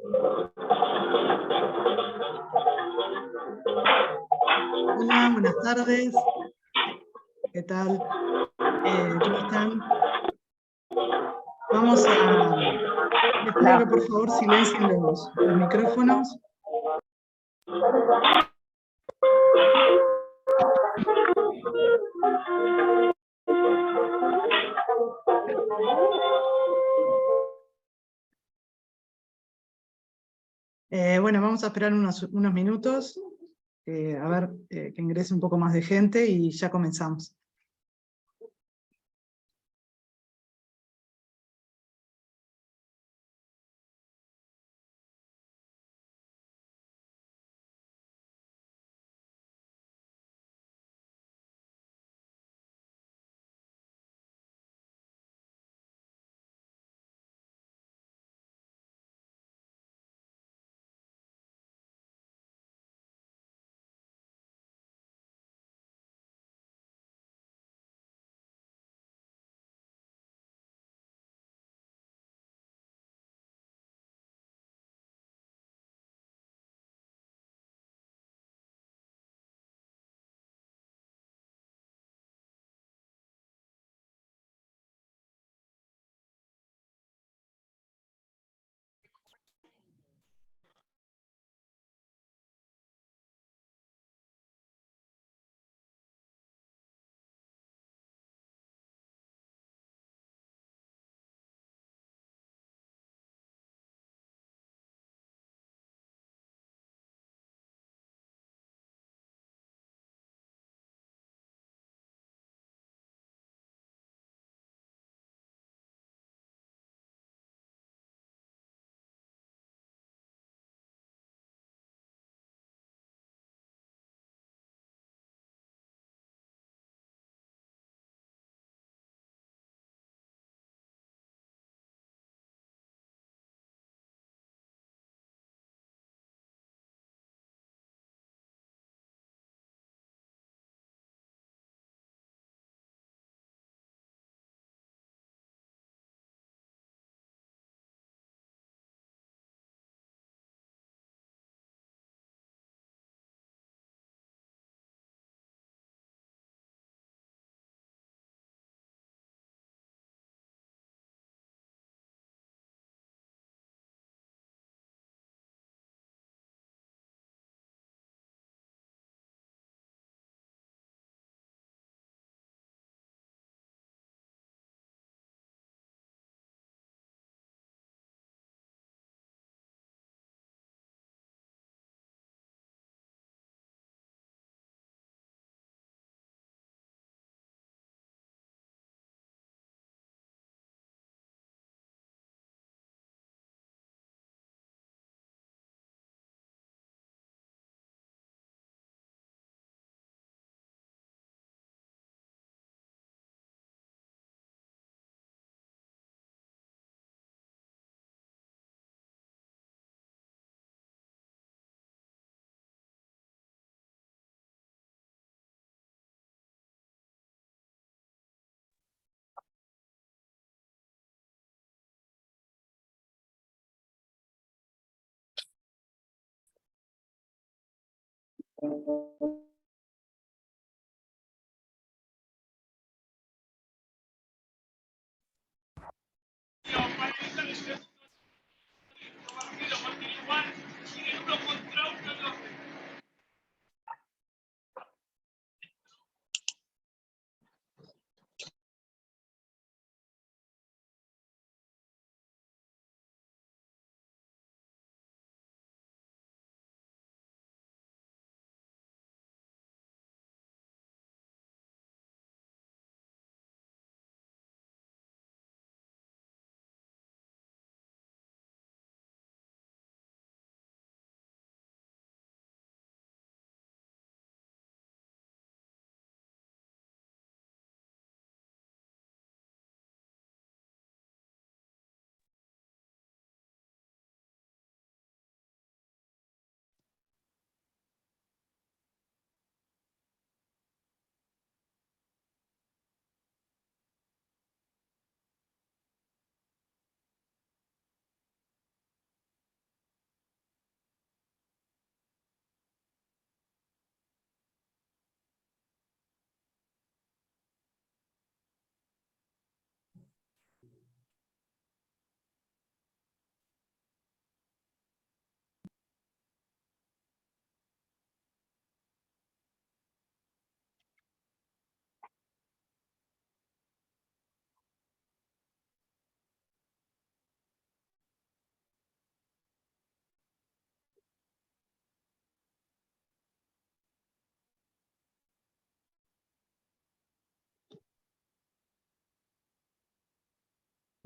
Hola, buenas tardes. ¿Qué tal? ¿Cómo están? Vamos a... Les pido que por favor silencien los micrófonos. Bueno, vamos a esperar unos minutos, a ver que ingrese un poco más de gente y ya comenzamos.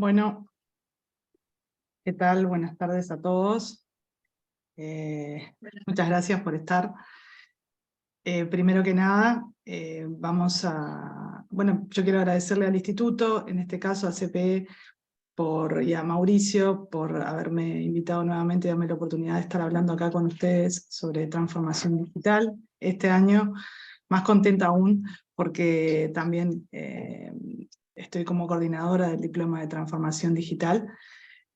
Bueno, ¿qué tal? Buenas tardes a todos. Muchas gracias por estar. Primero que nada, yo quiero agradecerle al Instituto, en este caso a CPE, y a Mauricio por haberme invitado nuevamente y darme la oportunidad de estar hablando acá con ustedes sobre transformación digital. Este año, más contenta aún, porque también estoy como coordinadora del Diploma de Transformación Digital.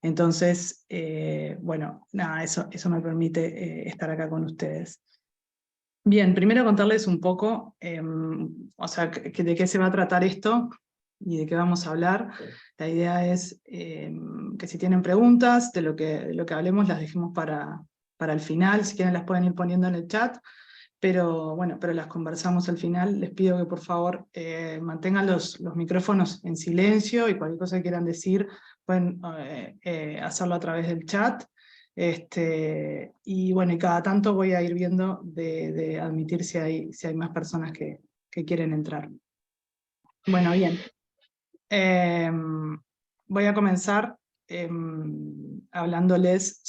Entonces, bueno, nada, eso me permite estar acá con ustedes. Bien, primero contarles un poco, de qué se va a tratar esto y de qué vamos a hablar. La idea es que si tienen preguntas de lo que hablemos, las dejemos para el final. Si quieren las pueden ir poniendo en el chat, pero las conversamos al final. Les pido que por favor mantengan los micrófonos en silencio, y cualquier cosa que quieran decir pueden hacerlo a través del chat. Y cada tanto voy a ir viendo de admitir si hay más personas que quieren entrar. Bueno, bien. Voy a comenzar hablándoles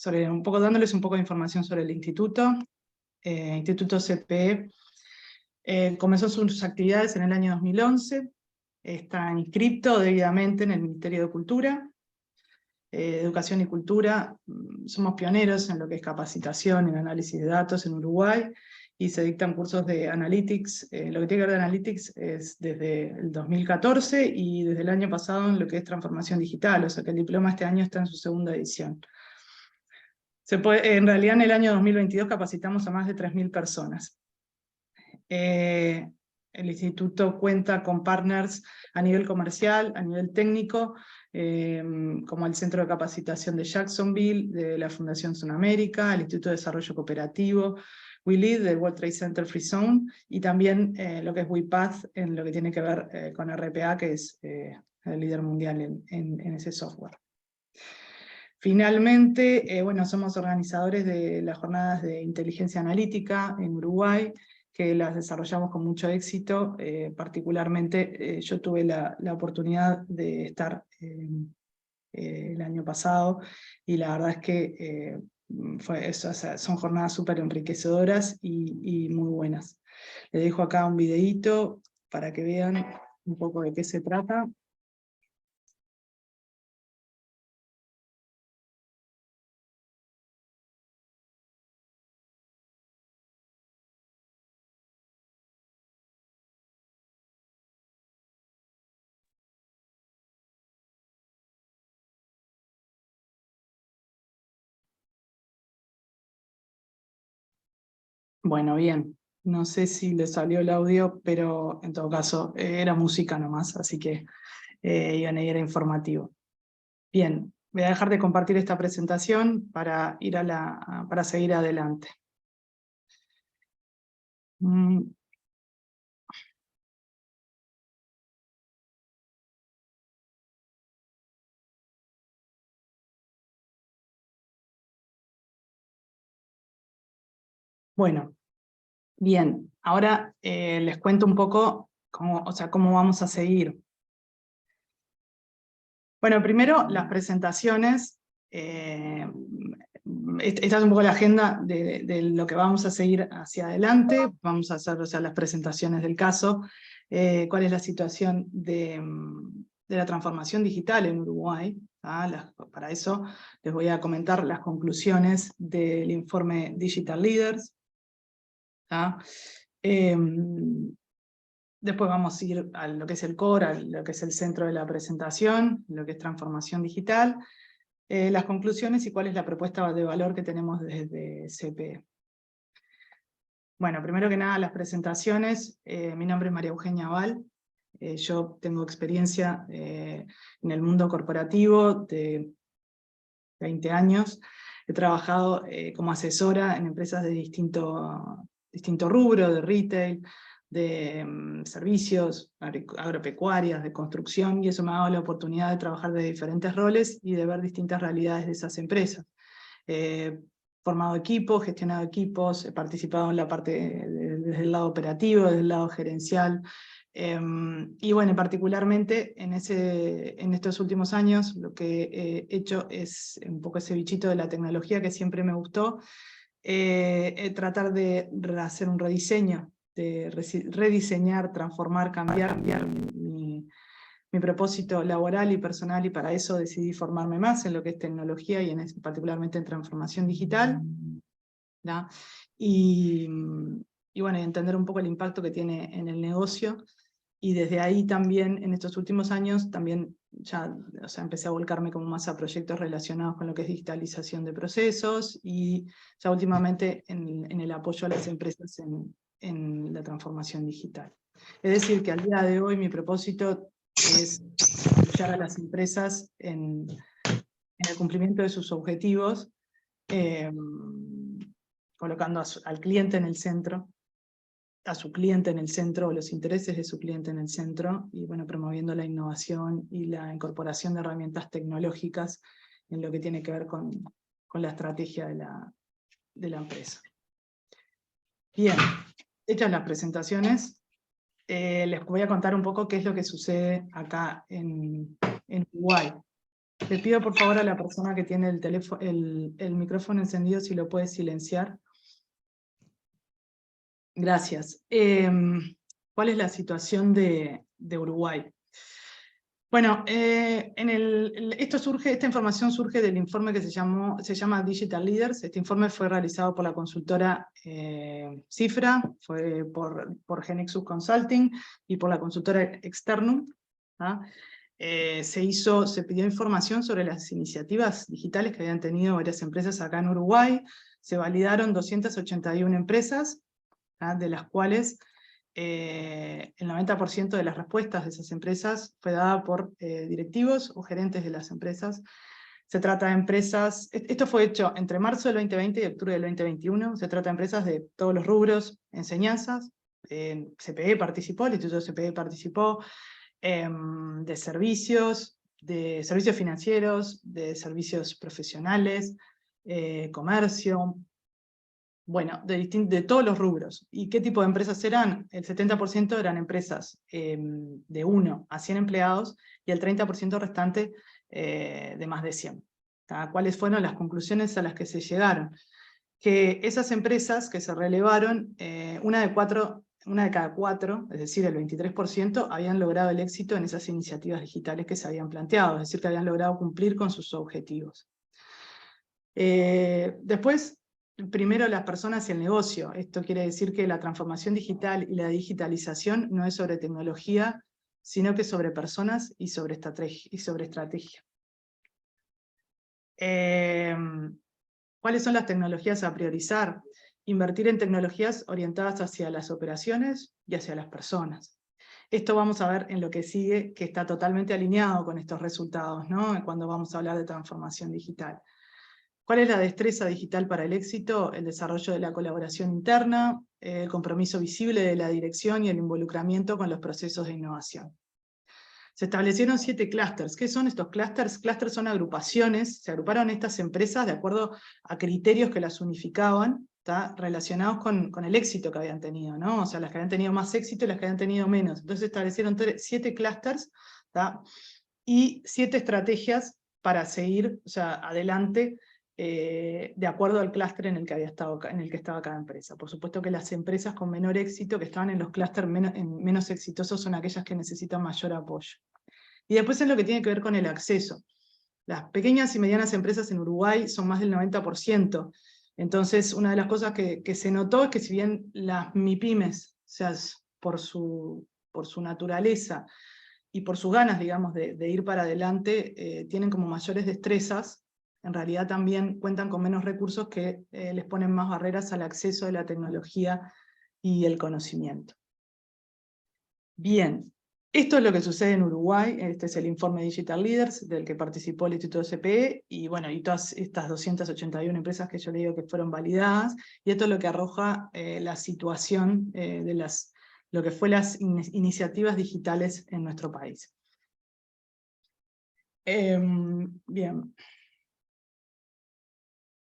dándoles un poco de información sobre el Instituto. Instituto CPE comenzó sus actividades en el año 2011. Está inscrito debidamente en el Ministerio de Cultura. Educación y Cultura, somos pioneros en lo que es capacitación en análisis de datos en Uruguay, y se dictan cursos de Analytics. Lo que tiene que ver de Analytics es desde el 2014, y desde el año pasado en lo que es Transformación Digital, o sea que el diploma este año está en su segunda edición. En realidad en el año 2022 capacitamos a más de 3.000 personas. El instituto cuenta con partners a nivel comercial, a nivel técnico, como el Centro de Capacitación de Jacksonville, de la Fundación Sudamérica, el Instituto de Desarrollo Cooperativo, WeLead, del World Trade Center Free Zone, y también lo que es WePath, en lo que tiene que ver con RPA, que es el líder mundial en ese software. Finalmente, somos organizadores de las jornadas de inteligencia analítica en Uruguay, que las desarrollamos con mucho éxito. Particularmente yo tuve la oportunidad de estar el año pasado, y la verdad es que son jornadas súper enriquecedoras y muy buenas. Les dejo acá un videíto para que vean un poco de qué se trata. Bueno, bien. No sé si le salió el audio, pero en todo caso era música nomás, así que era informativo. Bien, voy a dejar de compartir esta presentación para para seguir adelante. Bueno, bien. Ahora les cuento un poco cómo vamos a seguir. Bueno, primero las presentaciones. Esta es un poco la agenda de lo que vamos a seguir hacia adelante. Vamos a hacer las presentaciones del caso, cuál es la situación de la transformación digital en Uruguay. Para eso les voy a comentar las conclusiones del informe Digital Leaders. Después vamos a ir a lo que es el core, a lo que es el centro de la presentación, lo que es transformación digital, las conclusiones y cuál es la propuesta de valor que tenemos desde CPE. Bueno, primero que nada las presentaciones. Mi nombre es María Eugenia Val. Yo tengo experiencia en el mundo corporativo de 20 años. He trabajado como asesora en empresas de distinto rubro, de retail, de servicios, agropecuarias, de construcción, y eso me ha dado la oportunidad de trabajar de diferentes roles y de ver distintas realidades de esas empresas. Formado equipos, gestionado equipos, he participado en la parte desde el lado operativo, desde el lado gerencial, Y bueno, particularmente en estos últimos años lo que he hecho es un poco ese bichito de la tecnología que siempre me gustó, tratar de hacer un rediseño, de rediseñar, transformar, cambiar mi propósito laboral y personal, y para eso decidí formarme más en lo que es tecnología y particularmente en transformación digital, ¿no? Y bueno, entender un poco el impacto que tiene en el negocio. Y desde ahí también, en estos últimos años, también ya, o sea, empecé a volcarme como más a proyectos relacionados con lo que es digitalización de procesos, y ya últimamente en el apoyo a las empresas en la transformación digital. Es decir, que al día de hoy mi propósito es apoyar a las empresas en el cumplimiento de sus objetivos, colocando al cliente en el centro, a su cliente en el centro, los intereses de su cliente en el centro, y bueno, promoviendo la innovación y la incorporación de herramientas tecnológicas en lo que tiene que ver con la estrategia de la empresa. Bien, hechas las presentaciones, les voy a contar un poco qué es lo que sucede acá en Uruguay. Le pido por favor a la persona que tiene el micrófono encendido si lo puede silenciar. Gracias. ¿Cuál es la situación de Uruguay? Bueno, esta información surge del informe que se llama Digital Leaders. Este informe fue realizado por la consultora Cifra, fue por Genexus Consulting y por la consultora Externum. ¿Ah? Se pidió información sobre las iniciativas digitales que habían tenido varias empresas acá en Uruguay. Se validaron 281 empresas, de las cuales el 90% de las respuestas de esas empresas fue dada por directivos o gerentes de las empresas. Se trata de empresas, esto fue hecho entre marzo del 2020 y octubre del 2021, se trata de empresas de todos los rubros, enseñanzas, CPE participó, el Instituto CPE participó, de servicios financieros, de servicios profesionales, comercio, bueno, de todos los rubros. ¿Y qué tipo de empresas eran? El 70% eran empresas de 1 a 100 empleados, y el 30% restante de más de 100. ¿Cuáles fueron las conclusiones a las que se llegaron? Que esas empresas que se relevaron, una de cada 4, es decir, el 23%, habían logrado el éxito en esas iniciativas digitales que se habían planteado, es decir, que habían logrado cumplir con sus objetivos. Después, primero las personas y el negocio. Esto quiere decir que la transformación digital y la digitalización no es sobre tecnología, sino que sobre personas y sobre estrategia. ¿Cuáles son las tecnologías a priorizar? Invertir en tecnologías orientadas hacia las operaciones y hacia las personas. Esto vamos a ver en lo que sigue, que está totalmente alineado con estos resultados, ¿no? Cuando vamos a hablar de transformación digital. ¿Cuál es la destreza digital para el éxito? El desarrollo de la colaboración interna, el compromiso visible de la dirección y el involucramiento con los procesos de innovación. Se establecieron 7 clústeres. ¿Qué son estos clústeres? Clústeres son agrupaciones, se agruparon estas empresas de acuerdo a criterios que las unificaban, relacionados con el éxito que habían tenido, ¿no? O sea, las que habían tenido más éxito y las que habían tenido menos. Entonces establecieron 7 clústeres y 7 estrategias para seguir, o sea, adelante, de acuerdo al clúster en el que estaba cada empresa. Por supuesto que las empresas con menor éxito, que estaban en los clústeres menos exitosos, son aquellas que necesitan mayor apoyo. Y después en lo que tiene que ver con el acceso. Las pequeñas y medianas empresas en Uruguay son más del 90%. Entonces, una de las cosas que se notó es que si bien las MIPYMES, o sea, por su naturaleza y por sus ganas, digamos, de ir para adelante, tienen como mayores destrezas, en realidad también cuentan con menos recursos que les ponen más barreras al acceso de la tecnología y el conocimiento. Bien, esto es lo que sucede en Uruguay. Este es el informe Digital Leaders del que participó el Instituto CPE, y bueno, y todas estas 281 empresas que yo le digo que fueron validadas, y esto es lo que arroja la situación de lo que fue las iniciativas digitales en nuestro país. Bien.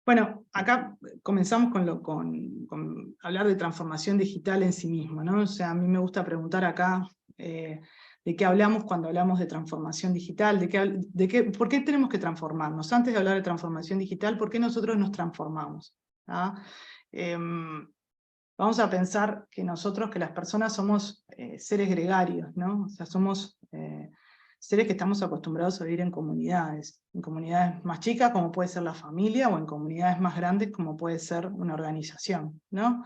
Bueno, acá comenzamos con hablar de transformación digital en sí mismo, ¿no? O sea, a mí me gusta preguntar acá, de qué hablamos cuando hablamos de transformación digital, por qué tenemos que transformarnos. Antes de hablar de transformación digital, ¿por qué nosotros nos transformamos? ¿Ah? Vamos a pensar que nosotros, que las personas somos seres gregarios, ¿no? O sea, somos seres que estamos acostumbrados a vivir en comunidades más chicas como puede ser la familia, o en comunidades más grandes como puede ser una organización, ¿no?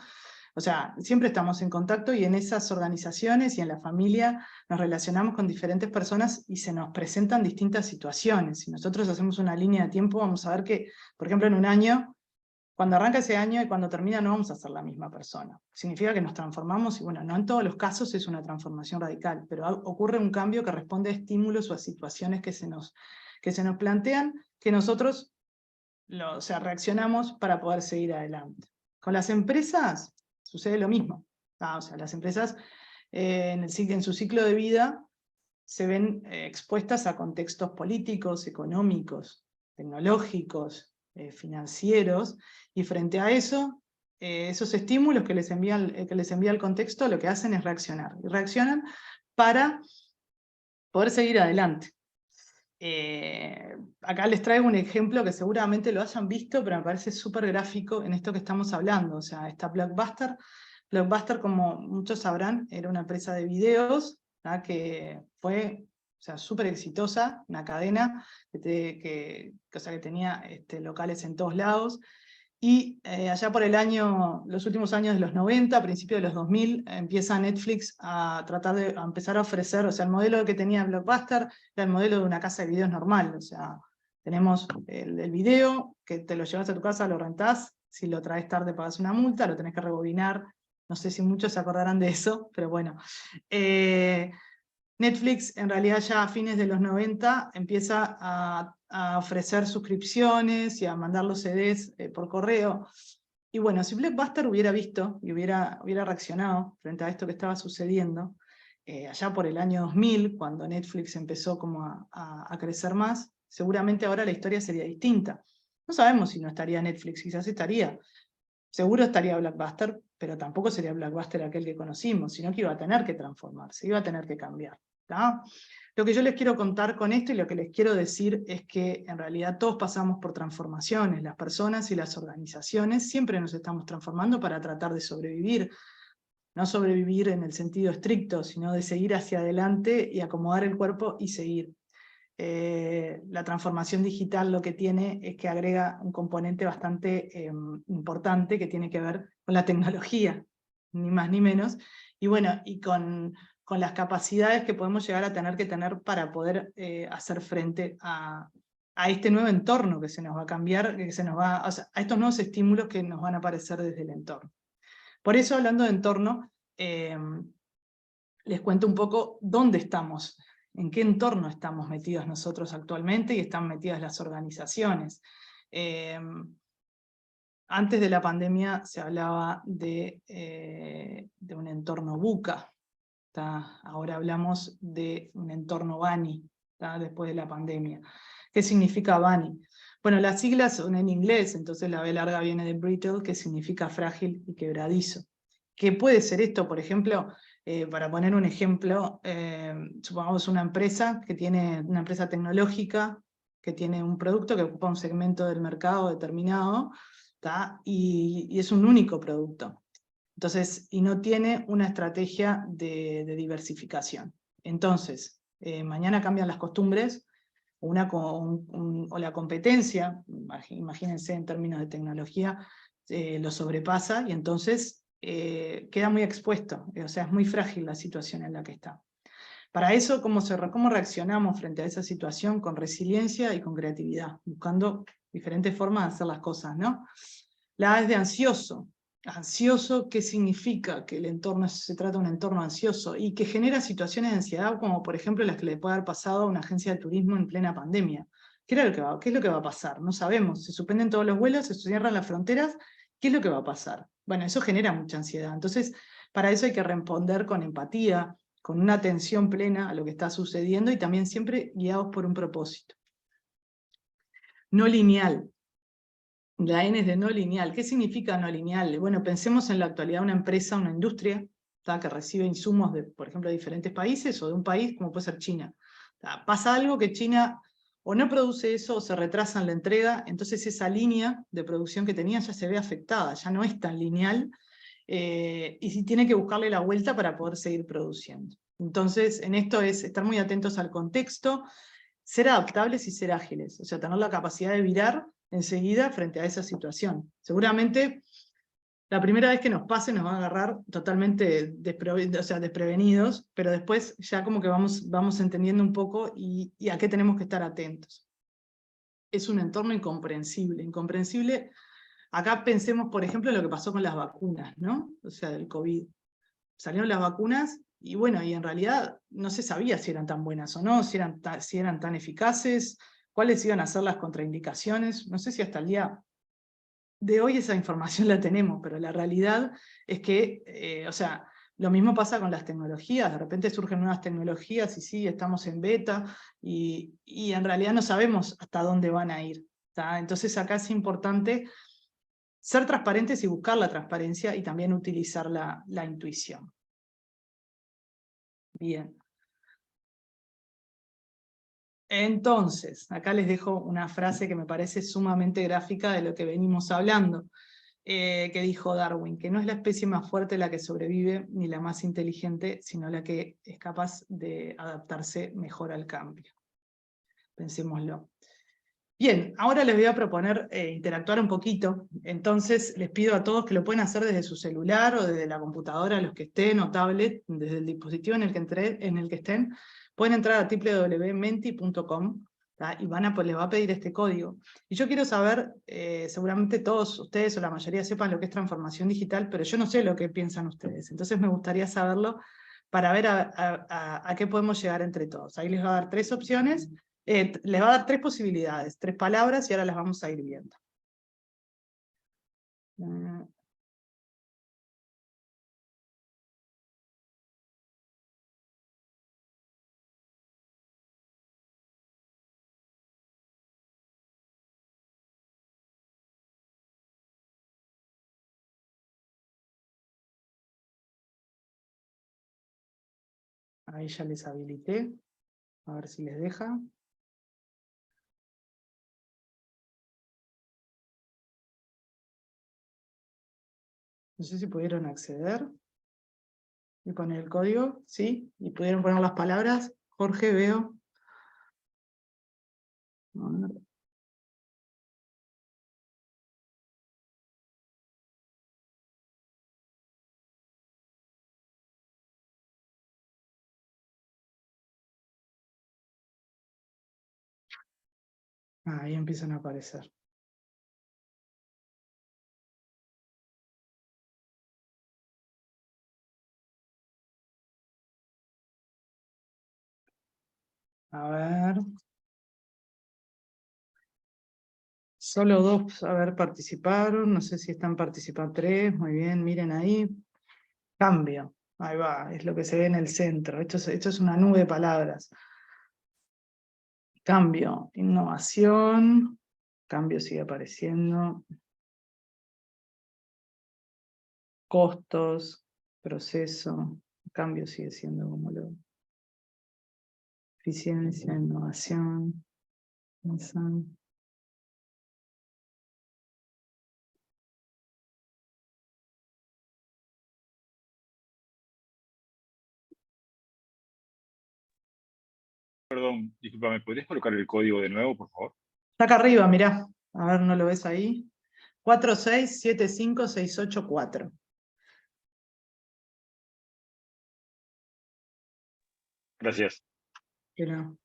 O sea, siempre estamos en contacto y en esas organizaciones y en la familia nos relacionamos con diferentes personas y se nos presentan distintas situaciones. Si nosotros hacemos una línea de tiempo, vamos a ver que, por ejemplo, en un año, cuando arranca ese año y cuando termina no vamos a ser la misma persona. Significa que nos transformamos y bueno, no en todos los casos es una transformación radical, pero ocurre un cambio que responde a estímulos o a situaciones que se nos plantean, que nosotros reaccionamos para poder seguir adelante. Con las empresas sucede lo mismo. O sea, las empresas en su ciclo de vida se ven expuestas a contextos políticos, económicos, tecnológicos, financieros, y frente a eso, esos estímulos que les envía el contexto, lo que hacen es reaccionar. Y reaccionan para poder seguir adelante. Acá les traigo un ejemplo que seguramente lo hayan visto, pero me parece súper gráfico en esto que estamos hablando. O sea, está Blockbuster. Blockbuster, como muchos sabrán, era una empresa de videos, ¿verdad? Que fue súper exitosa, una cadena que tenía locales en todos lados. Y allá por los últimos años de los 90, a principios de los 2000, empieza Netflix a empezar a ofrecer, o sea, el modelo que tenía Blockbuster era el modelo de una casa de videos normal, o sea, tenemos el video, que te lo llevas a tu casa, lo rentás, si lo traes tarde pagas una multa, lo tenés que rebobinar, no sé si muchos se acordarán de eso, pero bueno. Netflix en realidad ya a fines de los 90 empieza a ofrecer suscripciones y a mandar los CDs por correo. Y bueno, si Blockbuster hubiera visto y hubiera reaccionado frente a esto que estaba sucediendo, allá por el año 2000, cuando Netflix empezó como a crecer más, seguramente ahora la historia sería distinta. No sabemos si no estaría Netflix, quizás estaría. Seguro estaría Blockbuster, pero tampoco sería Blockbuster aquel que conocimos, sino que iba a tener que transformarse, iba a tener que cambiar. ¿Tá? Lo que yo les quiero contar con esto y lo que les quiero decir es que en realidad todos pasamos por transformaciones, las personas y las organizaciones siempre nos estamos transformando para tratar de sobrevivir, no sobrevivir en el sentido estricto, sino de seguir hacia adelante y acomodar el cuerpo y seguir. La transformación digital lo que tiene es que agrega un componente bastante importante que tiene que ver con la tecnología, ni más ni menos, y bueno, y con las capacidades que podemos llegar a tener para poder hacer frente a este nuevo entorno que se nos va a cambiar, o sea, a estos nuevos estímulos que nos van a aparecer desde el entorno. Por eso, hablando de entorno, les cuento un poco dónde estamos, en qué entorno estamos metidos nosotros actualmente y están metidas las organizaciones. Antes de la pandemia se hablaba de un entorno VUCA, ahora hablamos de un entorno BANI, después de la pandemia. ¿Qué significa BANI? Bueno, las siglas son en inglés, entonces la B larga viene de brittle, que significa frágil y quebradizo. ¿Qué puede ser esto? Por ejemplo, para poner un ejemplo, supongamos una empresa tecnológica que tiene un producto que ocupa un segmento del mercado determinado, y es un único producto. Entonces, y no tiene una estrategia de diversificación. Entonces, mañana cambian las costumbres, o la competencia, imagínense en términos de tecnología, lo sobrepasa y entonces queda muy expuesto, o sea, es muy frágil la situación en la que está. Para eso, ¿cómo reaccionamos frente a esa situación? Con resiliencia y con creatividad, buscando diferentes formas de hacer las cosas, ¿no? La A es de ansioso. Ansioso, ¿qué significa? Que el entorno se trata de un entorno ansioso y que genera situaciones de ansiedad, como por ejemplo las que le puede haber pasado a una agencia de turismo en plena pandemia. ¿Qué es lo que va a pasar? No sabemos. Se suspenden todos los vuelos, se cierran las fronteras. ¿Qué es lo que va a pasar? Bueno, eso genera mucha ansiedad. Entonces, para eso hay que responder con empatía, con una atención plena a lo que está sucediendo y también siempre guiados por un propósito. No lineal. La N es de no lineal. ¿Qué significa no lineal? Bueno, pensemos en la actualidad una empresa, una industria, que recibe insumos de, por ejemplo, de diferentes países o de un país, como puede ser China. Pasa algo que China o no produce eso o se retrasa en la entrega, entonces esa línea de producción que tenía ya se ve afectada, ya no es tan lineal, y si tiene que buscarle la vuelta para poder seguir produciendo. Entonces, en esto es estar muy atentos al contexto, ser adaptables y ser ágiles, o sea, tener la capacidad de virar enseguida frente a esa situación. Seguramente la primera vez que nos pase nos va a agarrar totalmente desprevenidos, pero después ya como que vamos entendiendo un poco y a qué tenemos que estar atentos. Es un entorno incomprensible, incomprensible. Acá pensemos, por ejemplo, en lo que pasó con las vacunas, ¿no? O sea, del COVID. Salieron las vacunas y bueno, y en realidad no se sabía si eran tan buenas o no, si eran tan eficaces, cuáles iban a ser las contraindicaciones. No sé si hasta el día de hoy esa información la tenemos, pero la realidad es que, o sea, lo mismo pasa con las tecnologías, de repente surgen nuevas tecnologías y sí, estamos en beta, y en realidad no sabemos hasta dónde van a ir. ¿Tá? Entonces acá es importante ser transparentes y buscar la transparencia y también utilizar la intuición. Bien. Entonces, acá les dejo una frase que me parece sumamente gráfica de lo que venimos hablando. Que dijo Darwin, que no es la especie más fuerte la que sobrevive, ni la más inteligente, sino la que es capaz de adaptarse mejor al cambio. Pensémoslo. Bien, ahora les voy a proponer interactuar un poquito, entonces les pido a todos que lo pueden hacer desde su celular o desde la computadora, los que estén, o tablet, desde el dispositivo en el que estén, pueden entrar a www.menti.com y les va a pedir este código. Y yo quiero saber, seguramente todos ustedes o la mayoría sepan lo que es transformación digital, pero yo no sé lo que piensan ustedes, entonces me gustaría saberlo para ver a qué podemos llegar entre todos. Ahí les va a dar 3 opciones. Les va a dar 3 posibilidades, 3 palabras, y ahora las vamos a ir viendo. Ahí ya les habilité, a ver si les deja. No sé si pudieron acceder y poner el código, ¿sí? Y pudieron poner las palabras. Jorge, veo. A ver. Ahí empiezan a aparecer. A ver. Solo 2, a ver, participaron. No sé si están participando 3. Muy bien, miren ahí. Cambio. Ahí va, es lo que se ve en el centro. Esto es una nube de palabras. Cambio, innovación. Cambio sigue apareciendo. Costos, proceso. Cambio sigue siendo como lo... Eficiencia, innovación. Pensar. Perdón, disculpa, ¿me podrías colocar el código de nuevo, por favor? Está acá arriba, mirá. A ver, ¿no lo ves ahí? 4675684. Gracias. Pero...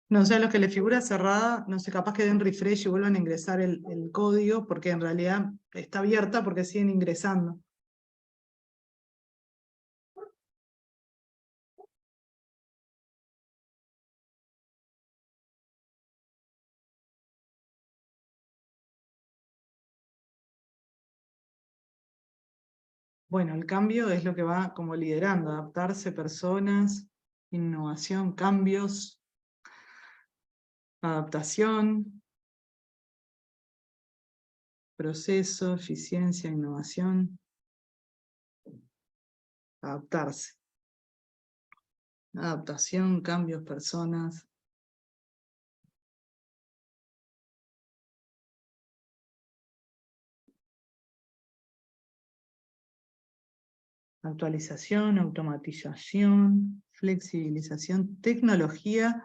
No, o sea, los que le figura cerrada, no sé, capaz que den refresh y vuelvan a ingresar el código, porque en realidad está abierta porque siguen ingresando. Bueno, el cambio es lo que va como liderando, adaptarse, personas, innovación, cambios, adaptación, proceso, eficiencia, innovación, adaptarse. Adaptación, cambios, personas. Actualización, automatización, flexibilización, tecnología.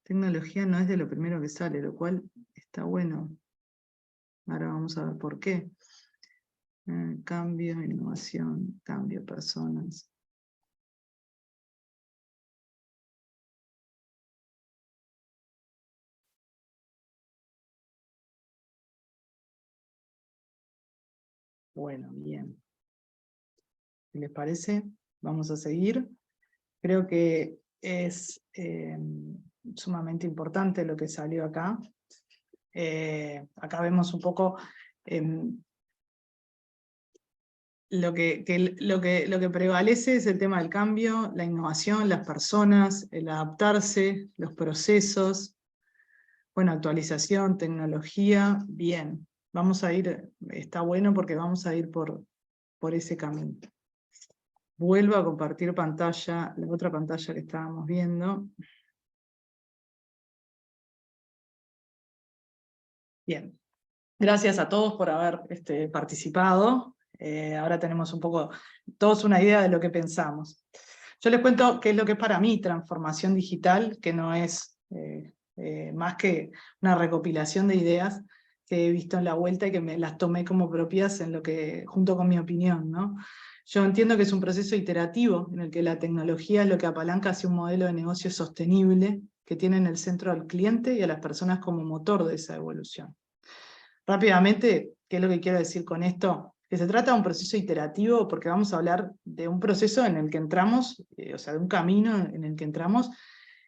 Tecnología no es de lo primero que sale, lo cual está bueno. Ahora vamos a ver por qué. Cambio, innovación, cambio, personas. Bueno, bien. Si les parece, vamos a seguir. Creo que es sumamente importante lo que salió acá. Acá vemos un poco lo que prevalece es el tema del cambio, la innovación, las personas, el adaptarse, los procesos, bueno, actualización, tecnología, bien. Vamos a ir, está bueno porque vamos a ir por ese camino. Vuelvo a compartir pantalla, la otra pantalla que estábamos viendo. Bien. Gracias a todos por haber participado. Ahora tenemos un poco, todos una idea de lo que pensamos. Yo les cuento qué es lo que es para mí transformación digital, que no es más que una recopilación de ideas que he visto en la vuelta y que me las tomé como propias en lo que, junto con mi opinión, ¿no? Yo entiendo que es un proceso iterativo en el que la tecnología es lo que apalanca hacia un modelo de negocio sostenible que tiene en el centro al cliente y a las personas como motor de esa evolución. Rápidamente, ¿qué es lo que quiero decir con esto? Que se trata de un proceso iterativo porque vamos a hablar de un proceso en el que entramos, o sea, de un camino en el que entramos,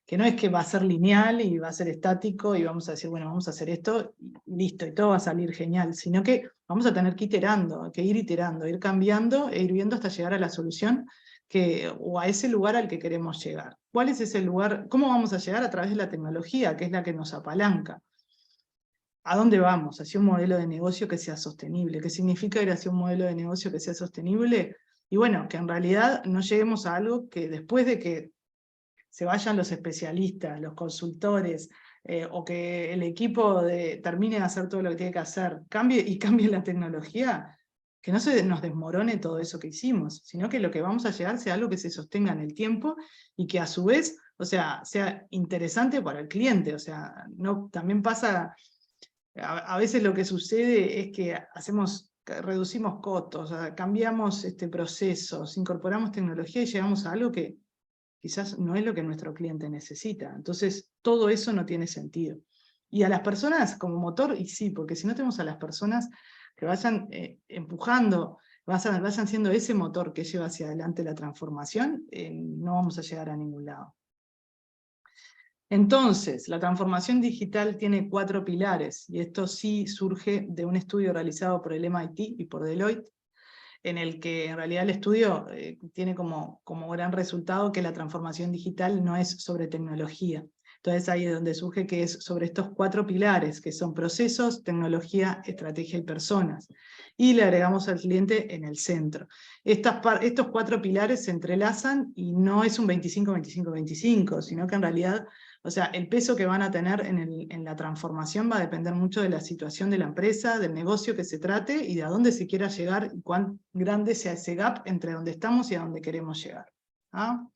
que no es que va a ser lineal y va a ser estático y vamos a decir, bueno, vamos a hacer esto y listo, y todo va a salir genial, sino que vamos a tener que ir iterando, ir cambiando e ir viendo hasta llegar a la solución o a ese lugar al que queremos llegar. ¿Cuál es ese lugar? ¿Cómo vamos a llegar? A través de la tecnología, que es la que nos apalanca. ¿A dónde vamos? Hacia un modelo de negocio que sea sostenible. ¿Qué significa ir hacia un modelo de negocio que sea sostenible? Y bueno, que en realidad no lleguemos a algo que después de que se vayan los especialistas, los consultores, o que el equipo termine de hacer todo lo que tiene que hacer, cambie la tecnología, que no se nos desmorone todo eso que hicimos, sino que lo que vamos a llegar sea algo que se sostenga en el tiempo y que a su vez, o sea interesante para el cliente. O sea, no, también pasa... A veces lo que sucede es que reducimos costos, cambiamos procesos, incorporamos tecnología y llegamos a algo que quizás no es lo que nuestro cliente necesita. Entonces, todo eso no tiene sentido. Y a las personas como motor, y sí, porque si no tenemos a las personas que vayan empujando, vayan siendo ese motor que lleva hacia adelante la transformación, no vamos a llegar a ningún lado. Entonces, la transformación digital tiene 4 pilares, y esto sí surge de un estudio realizado por el MIT y por Deloitte, en el que en realidad el estudio tiene como gran resultado que la transformación digital no es sobre tecnología. Entonces ahí es donde surge que es sobre estos 4 pilares, que son procesos, tecnología, estrategia y personas. Y le agregamos al cliente en el centro. Estos 4 pilares se entrelazan y no es un 25-25-25, sino que en realidad, o sea, el peso que van a tener en la transformación va a depender mucho de la situación de la empresa, del negocio que se trate y de a dónde se quiera llegar y cuán grande sea ese gap entre donde estamos y a dónde queremos llegar. ¿Ah?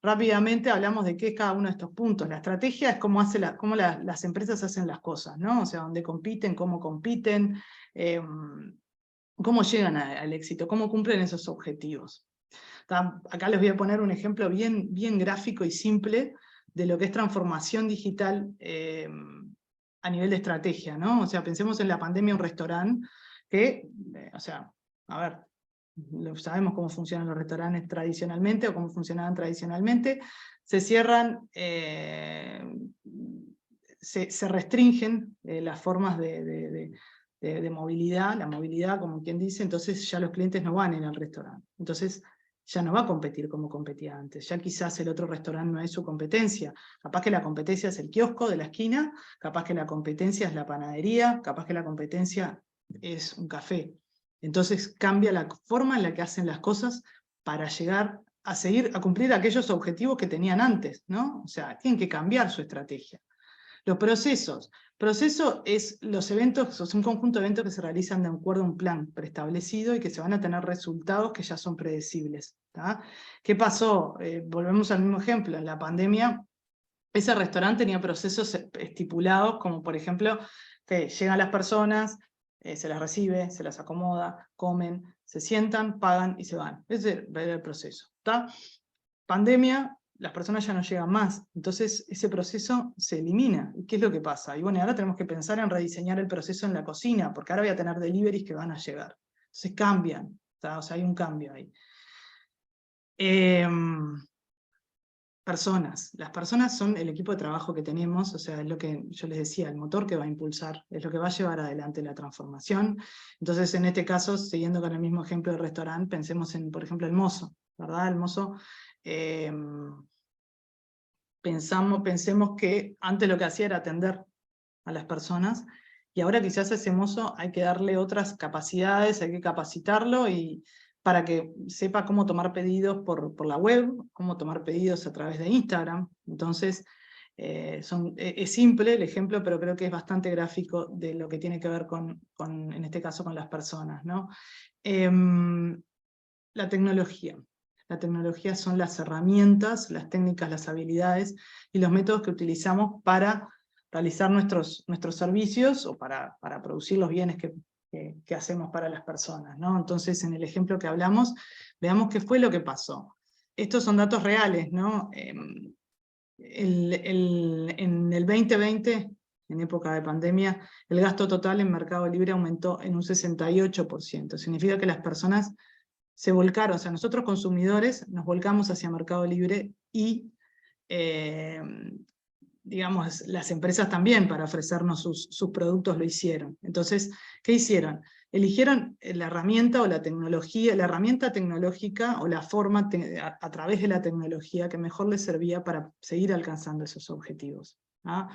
Rápidamente hablamos de qué es cada uno de estos puntos. La estrategia es cómo las empresas hacen las cosas, ¿no? O sea, dónde compiten, cómo compiten, cómo llegan al éxito, cómo cumplen esos objetivos. Acá les voy a poner un ejemplo bien gráfico y simple de lo que es transformación digital a nivel de estrategia, ¿no? O sea, pensemos en la pandemia, un restaurante que, o sea, a ver, sabemos cómo funcionan los restaurantes tradicionalmente o cómo funcionaban tradicionalmente, se cierran, se restringen las formas de movilidad, la movilidad, como quien dice, entonces ya los clientes no van en el restaurante. Entonces ya no va a competir como competía antes, ya quizás el otro restaurante no es su competencia, capaz que la competencia es el kiosco de la esquina, capaz que la competencia es la panadería, capaz que la competencia es un café. Entonces cambia la forma en la que hacen las cosas para llegar a seguir, a cumplir aquellos objetivos que tenían antes, ¿no? O sea, tienen que cambiar su estrategia. Los procesos. Proceso es los eventos, es un conjunto de eventos que se realizan de acuerdo a un plan preestablecido y que se van a tener resultados que ya son predecibles. ¿Tá? ¿Qué pasó? Volvemos al mismo ejemplo. En la pandemia, ese restaurante tenía procesos estipulados, como por ejemplo, que llegan las personas, se las recibe, se las acomoda, comen, se sientan, pagan y se van. Ese era el proceso. ¿Tá? Pandemia, las personas ya no llegan más, entonces ese proceso se elimina. ¿Y qué es lo que pasa? Y bueno, ahora tenemos que pensar en rediseñar el proceso en la cocina, porque ahora voy a tener deliveries que van a llegar. Entonces cambian, ¿tá? O sea, hay un cambio ahí. Personas. Las personas son el equipo de trabajo que tenemos, o sea, es lo que yo les decía, el motor que va a impulsar, es lo que va a llevar adelante la transformación. Entonces, en este caso, siguiendo con el mismo ejemplo del restaurante, pensemos en, por ejemplo, el mozo, ¿verdad? El mozo, pensemos que antes lo que hacía era atender a las personas, y ahora quizás a ese mozo hay que darle otras capacidades, hay que capacitarlo y para que sepa cómo tomar pedidos por la web, cómo tomar pedidos a través de Instagram. Entonces, es simple el ejemplo, pero creo que es bastante gráfico de lo que tiene que ver en este caso, con las personas, ¿no? La tecnología. La tecnología son las herramientas, las técnicas, las habilidades y los métodos que utilizamos para realizar nuestros servicios o para producir los bienes que hacemos para las personas, ¿no? Entonces, en el ejemplo que hablamos, veamos qué fue lo que pasó. Estos son datos reales, ¿no? En el 2020, en época de pandemia, el gasto total en Mercado Libre aumentó en un 68%. Significa que las personas se volcaron, o sea, nosotros consumidores nos volcamos hacia Mercado Libre y digamos, las empresas también para ofrecernos sus productos lo hicieron. Entonces, ¿qué hicieron? Eligieron la herramienta o la tecnología, la herramienta tecnológica o la forma a través de la tecnología que mejor les servía para seguir alcanzando esos objetivos. ¿Ah?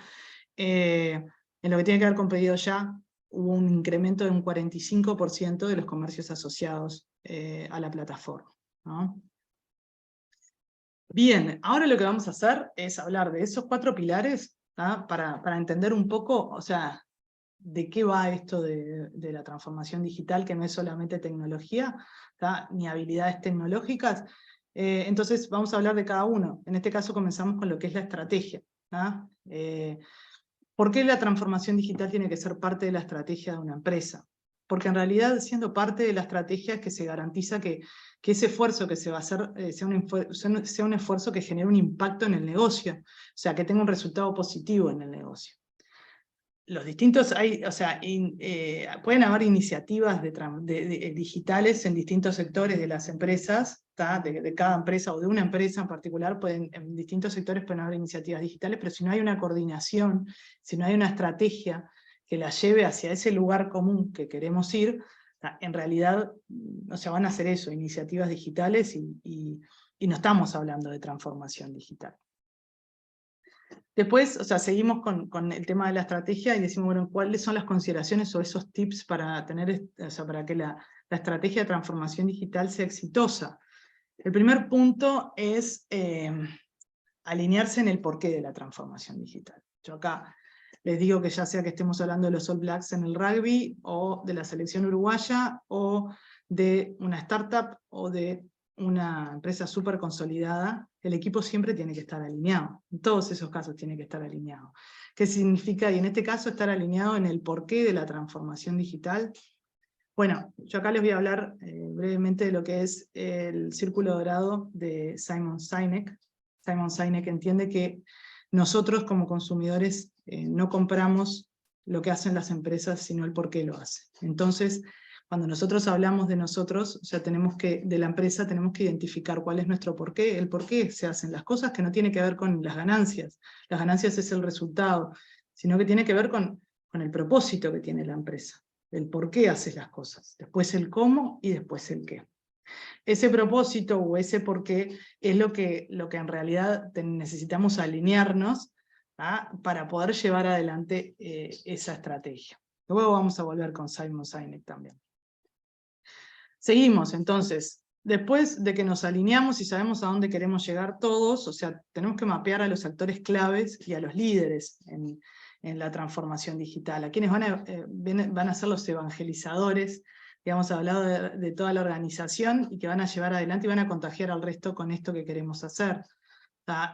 En lo que tiene que ver con pedido ya, hubo un incremento de un 45% de los comercios asociados a la plataforma, ¿no? Bien, ahora lo que vamos a hacer es hablar de esos 4 pilares, ¿tá? Para entender un poco, o sea, de qué va esto de la transformación digital, que no es solamente tecnología, ¿tá? Ni habilidades tecnológicas. Entonces vamos a hablar de cada uno. En este caso comenzamos con lo que es la estrategia, ¿tá? ¿Por qué la transformación digital tiene que ser parte de la estrategia de una empresa? Porque en realidad, siendo parte de la estrategia, es que se garantiza que ese esfuerzo que se va a hacer sea un esfuerzo que genere un impacto en el negocio, o sea, que tenga un resultado positivo en el negocio. Los distintos, pueden haber iniciativas digitales en distintos sectores de las empresas, de cada empresa o de una empresa en particular, en distintos sectores pueden haber iniciativas digitales, pero si no hay una coordinación, si no hay una estrategia que la lleve hacia ese lugar común que queremos ir, en realidad, o sea, van a hacer eso, iniciativas digitales y no estamos hablando de transformación digital. Después, o sea, seguimos con el tema de la estrategia y decimos, bueno, ¿cuáles son las consideraciones o esos tips para tener, o sea, para que la estrategia de transformación digital sea exitosa? El primer punto es alinearse en el porqué de la transformación digital. Yo acá les digo que ya sea que estemos hablando de los All Blacks en el rugby, o de la selección uruguaya, o de una startup, o de una empresa súper consolidada, el equipo siempre tiene que estar alineado. En todos esos casos tiene que estar alineado. ¿Qué significa? Y en este caso estar alineado en el porqué de la transformación digital. Bueno, yo acá les voy a hablar brevemente de lo que es el círculo dorado de Simon Sinek. Simon Sinek entiende que nosotros como consumidores no compramos lo que hacen las empresas, sino el por qué lo hacen. Entonces, cuando nosotros hablamos de nosotros, o sea, de la empresa, tenemos que identificar cuál es nuestro porqué, el por qué se hacen las cosas, que no tiene que ver con las ganancias. Las ganancias es el resultado, sino que tiene que ver con el propósito que tiene la empresa, el por qué haces las cosas, después el cómo y después el qué. Ese propósito o ese por qué es lo que en realidad necesitamos alinearnos para poder llevar adelante esa estrategia. Luego vamos a volver con Simon Sinek también. Seguimos, entonces, después de que nos alineamos y sabemos a dónde queremos llegar todos, o sea, tenemos que mapear a los actores claves y a los líderes en la transformación digital, a quienes van a ser los evangelizadores, que hemos hablado de toda la organización y que van a llevar adelante y van a contagiar al resto con esto que queremos hacer.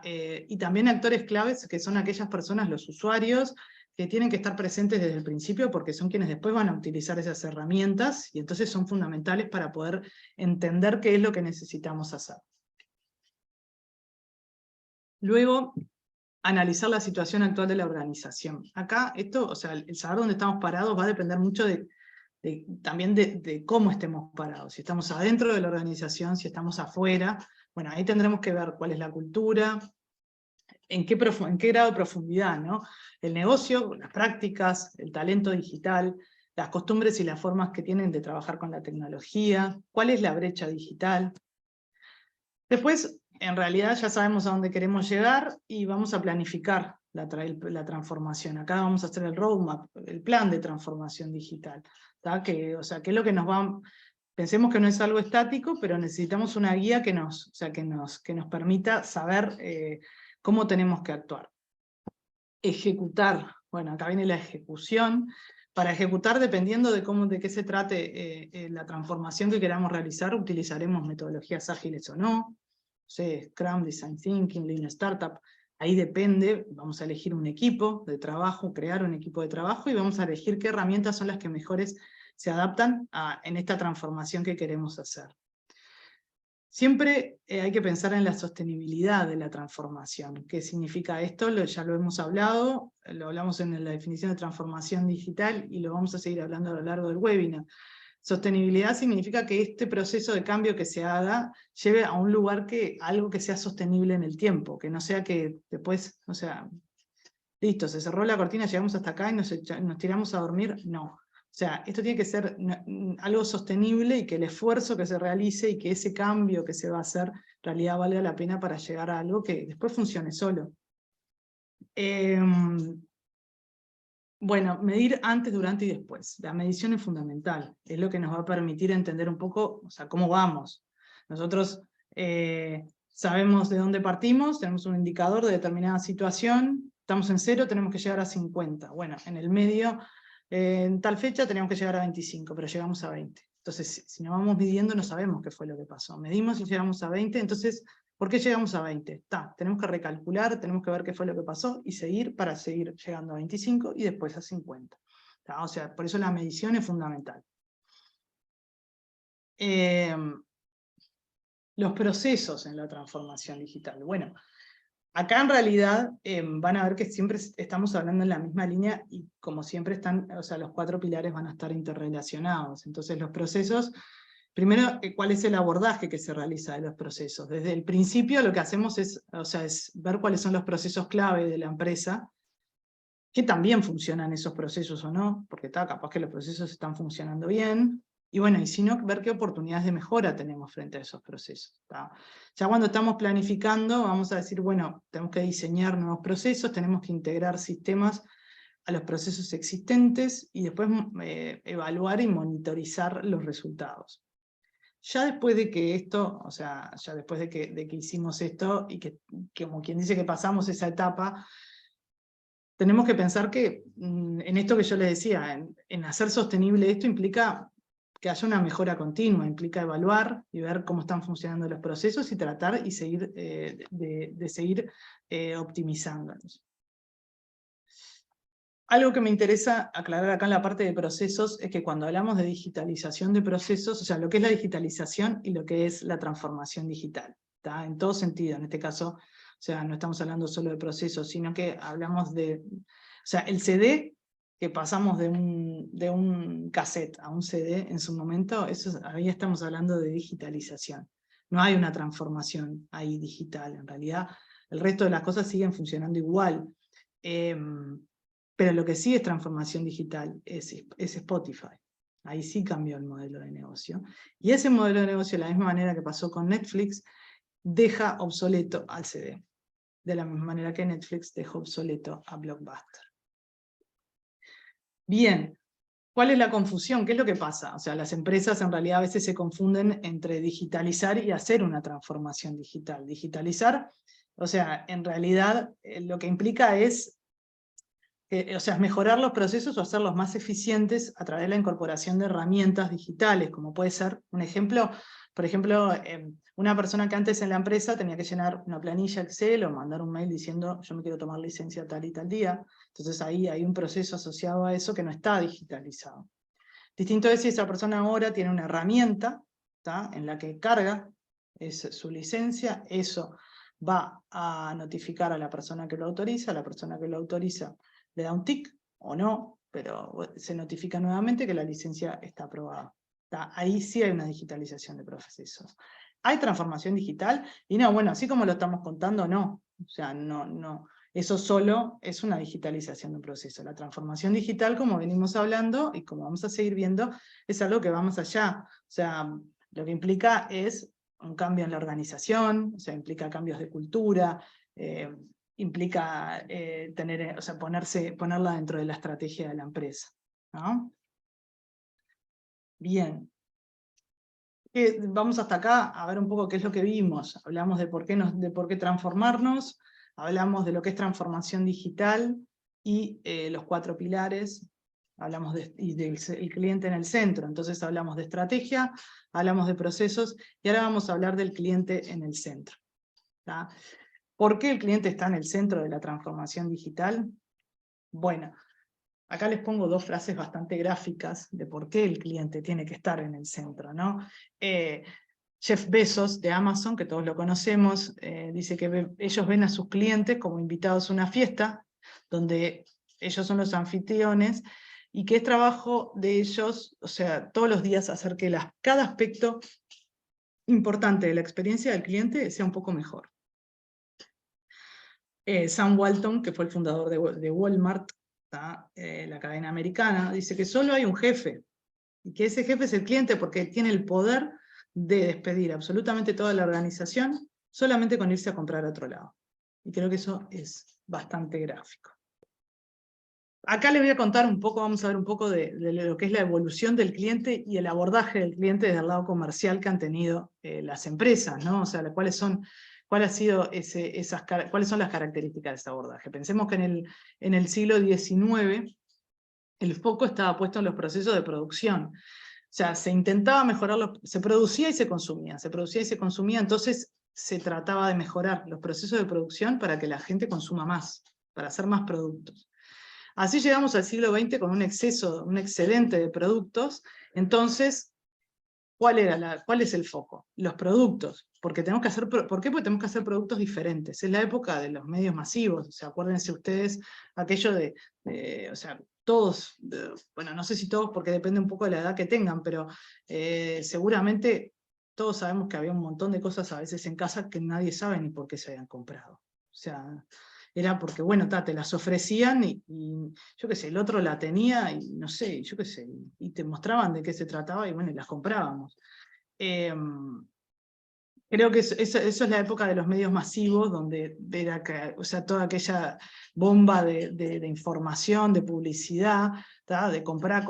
Y también actores claves que son aquellas personas, los usuarios, que tienen que estar presentes desde el principio porque son quienes después van a utilizar esas herramientas y entonces son fundamentales para poder entender qué es lo que necesitamos hacer. Luego, analizar la situación actual de la organización. Acá, o sea, el saber dónde estamos parados va a depender mucho también de cómo estemos parados. Si estamos adentro de la organización, si estamos afuera, bueno, ahí tendremos que ver cuál es la cultura, en qué grado de profundidad, ¿no? El negocio, las prácticas, el talento digital, las costumbres y las formas que tienen de trabajar con la tecnología, cuál es la brecha digital. Después, en realidad ya sabemos a dónde queremos llegar y vamos a planificar la transformación. Acá vamos a hacer el roadmap, el plan de transformación digital. O sea, ¿qué es lo que nos va? Pensemos que no es algo estático, pero necesitamos una guía que nos permita saber cómo tenemos que actuar. Ejecutar. Bueno, acá viene la ejecución. Para ejecutar, dependiendo de qué se trate la transformación que queramos realizar, utilizaremos metodologías ágiles o no. Scrum, Design Thinking, Lean Startup. Ahí depende, vamos a elegir un equipo de trabajo, crear un equipo de trabajo y vamos a elegir qué herramientas son las que mejores se adaptan en esta transformación que queremos hacer. Siempre hay que pensar en la sostenibilidad de la transformación. ¿Qué significa esto? Ya lo hemos hablado, lo hablamos en la definición de transformación digital y lo vamos a seguir hablando a lo largo del webinar. Sostenibilidad significa que este proceso de cambio que se haga lleve a un lugar algo que sea sostenible en el tiempo, que no sea que después, o sea, listo, se cerró la cortina, llegamos hasta acá y nos tiramos a dormir. No. O sea, esto tiene que ser algo sostenible y que el esfuerzo que se realice y que ese cambio que se va a hacer en realidad valga la pena para llegar a algo que después funcione solo. Bueno, medir antes, durante y después. La medición es fundamental, es lo que nos va a permitir entender un poco, o sea, cómo vamos. Nosotros sabemos de dónde partimos, tenemos un indicador de determinada situación, estamos en 0, tenemos que llegar a 50. Bueno, en el medio, en tal fecha tenemos que llegar a 25, pero llegamos a 20. Entonces, si nos vamos midiendo, no sabemos qué fue lo que pasó. Medimos y llegamos a 20, entonces, ¿por qué llegamos a 20? Tenemos que recalcular, tenemos que ver qué fue lo que pasó y seguir para seguir llegando a 25 y después a 50. O sea, por eso la medición es fundamental. Los procesos en la transformación digital. Bueno, acá en realidad van a ver que siempre estamos hablando en la misma línea y como siempre o sea, los 4 pilares van a estar interrelacionados. Entonces los procesos, primero, ¿cuál es el abordaje que se realiza de los procesos? Desde el principio lo que hacemos es ver cuáles son los procesos clave de la empresa, que también funcionan esos procesos o no, porque capaz que los procesos están funcionando bien, y bueno, y si no, ver qué oportunidades de mejora tenemos frente a esos procesos. Ya cuando estamos planificando, vamos a decir, bueno, tenemos que diseñar nuevos procesos, tenemos que integrar sistemas a los procesos existentes, y después evaluar y monitorizar los resultados. Ya después de que esto, o sea, ya después de que hicimos esto, y que como quien dice que pasamos esa etapa, tenemos que pensar que en esto que yo les decía, en hacer sostenible esto implica que haya una mejora continua, implica evaluar y ver cómo están funcionando los procesos y tratar y seguir de seguir optimizándolos. Algo que me interesa aclarar acá en la parte de procesos es que cuando hablamos de digitalización de procesos, o sea, lo que es la digitalización y lo que es la transformación digital, en todo sentido, en este caso, o sea, no estamos hablando solo de procesos, sino que hablamos de, o sea, el CD, que pasamos de un cassette a un CD en su momento, ahí estamos hablando de digitalización. No hay una transformación ahí digital, en realidad el resto de las cosas siguen funcionando igual. Pero lo que sí es transformación digital es Spotify. Ahí sí cambió el modelo de negocio. Y ese modelo de negocio, de la misma manera que pasó con Netflix, deja obsoleto al CD. De la misma manera que Netflix dejó obsoleto a Blockbuster. Bien, ¿cuál es la confusión? ¿Qué es lo que pasa? O sea, las empresas en realidad a veces se confunden entre digitalizar y hacer una transformación digital. Digitalizar, o sea, en realidad lo que implica es o sea, mejorar los procesos o hacerlos más eficientes a través de la incorporación de herramientas digitales, como puede ser, un ejemplo, por ejemplo, una persona que antes en la empresa tenía que llenar una planilla Excel o mandar un mail diciendo yo me quiero tomar licencia tal y tal día, entonces ahí hay un proceso asociado a eso que no está digitalizado. Distinto es si esa persona ahora tiene una herramienta, ¿tá?, en la que carga su licencia, eso va a notificar a la persona que lo autoriza, la persona que lo autoriza le da un tic o no, pero se notifica nuevamente que la licencia está aprobada. Ahí sí hay una digitalización de procesos. ¿Hay transformación digital? Y no, bueno, así como lo estamos contando, no. O sea, no. Eso solo es una digitalización de un proceso. La transformación digital, como venimos hablando y como vamos a seguir viendo, es algo que va más allá. O sea, lo que implica es un cambio en la organización, o sea, implica cambios de cultura, implica o sea, ponerla dentro de la estrategia de la empresa, ¿no? Bien. Vamos hasta acá a ver un poco qué es lo que vimos. Hablamos de por qué transformarnos, hablamos de lo que es transformación digital y los 4 pilares, hablamos del cliente en el centro. Entonces hablamos de estrategia, hablamos de procesos y ahora vamos a hablar del cliente en el centro, ¿tá? ¿Por qué el cliente está en el centro de la transformación digital? Bueno, acá les pongo 2 frases bastante gráficas de por qué el cliente tiene que estar en el centro, ¿no? Jeff Bezos de Amazon, que todos lo conocemos, dice que ellos ven a sus clientes como invitados a una fiesta, donde ellos son los anfitriones, y que es trabajo de ellos, o sea, todos los días hacer que cada aspecto importante de la experiencia del cliente sea un poco mejor. Sam Walton, que fue el fundador de Walmart, la cadena americana, dice que solo hay un jefe, y que ese jefe es el cliente porque tiene el poder de despedir absolutamente toda la organización solamente con irse a comprar a otro lado. Y creo que eso es bastante gráfico. Acá les voy a contar un poco, vamos a ver un poco de lo que es la evolución del cliente y el abordaje del cliente desde el lado comercial que han tenido las empresas, ¿no? O sea, cuáles son las características de ese abordaje. Pensemos que en el siglo XIX el foco estaba puesto en los procesos de producción. O sea, se intentaba mejorar, se producía y se consumía, entonces se trataba de mejorar los procesos de producción para que la gente consuma más, para hacer más productos. Así llegamos al siglo XX con un excedente de productos. Entonces, ¿cuál es el foco? Los productos. ¿Por qué? Porque tenemos que hacer productos diferentes. Es la época de los medios masivos. O sea, acuérdense ustedes aquello o sea, todos, bueno, no sé si todos porque depende un poco de la edad que tengan, pero seguramente todos sabemos que había un montón de cosas a veces en casa que nadie sabe ni por qué se habían comprado. O sea, era porque, bueno, te las ofrecían y yo qué sé, el otro la tenía y no sé, yo qué sé, y te mostraban de qué se trataba y bueno, y las comprábamos. Creo que eso es la época de los medios masivos, donde era o sea, toda aquella bomba de información, de publicidad, de comprar.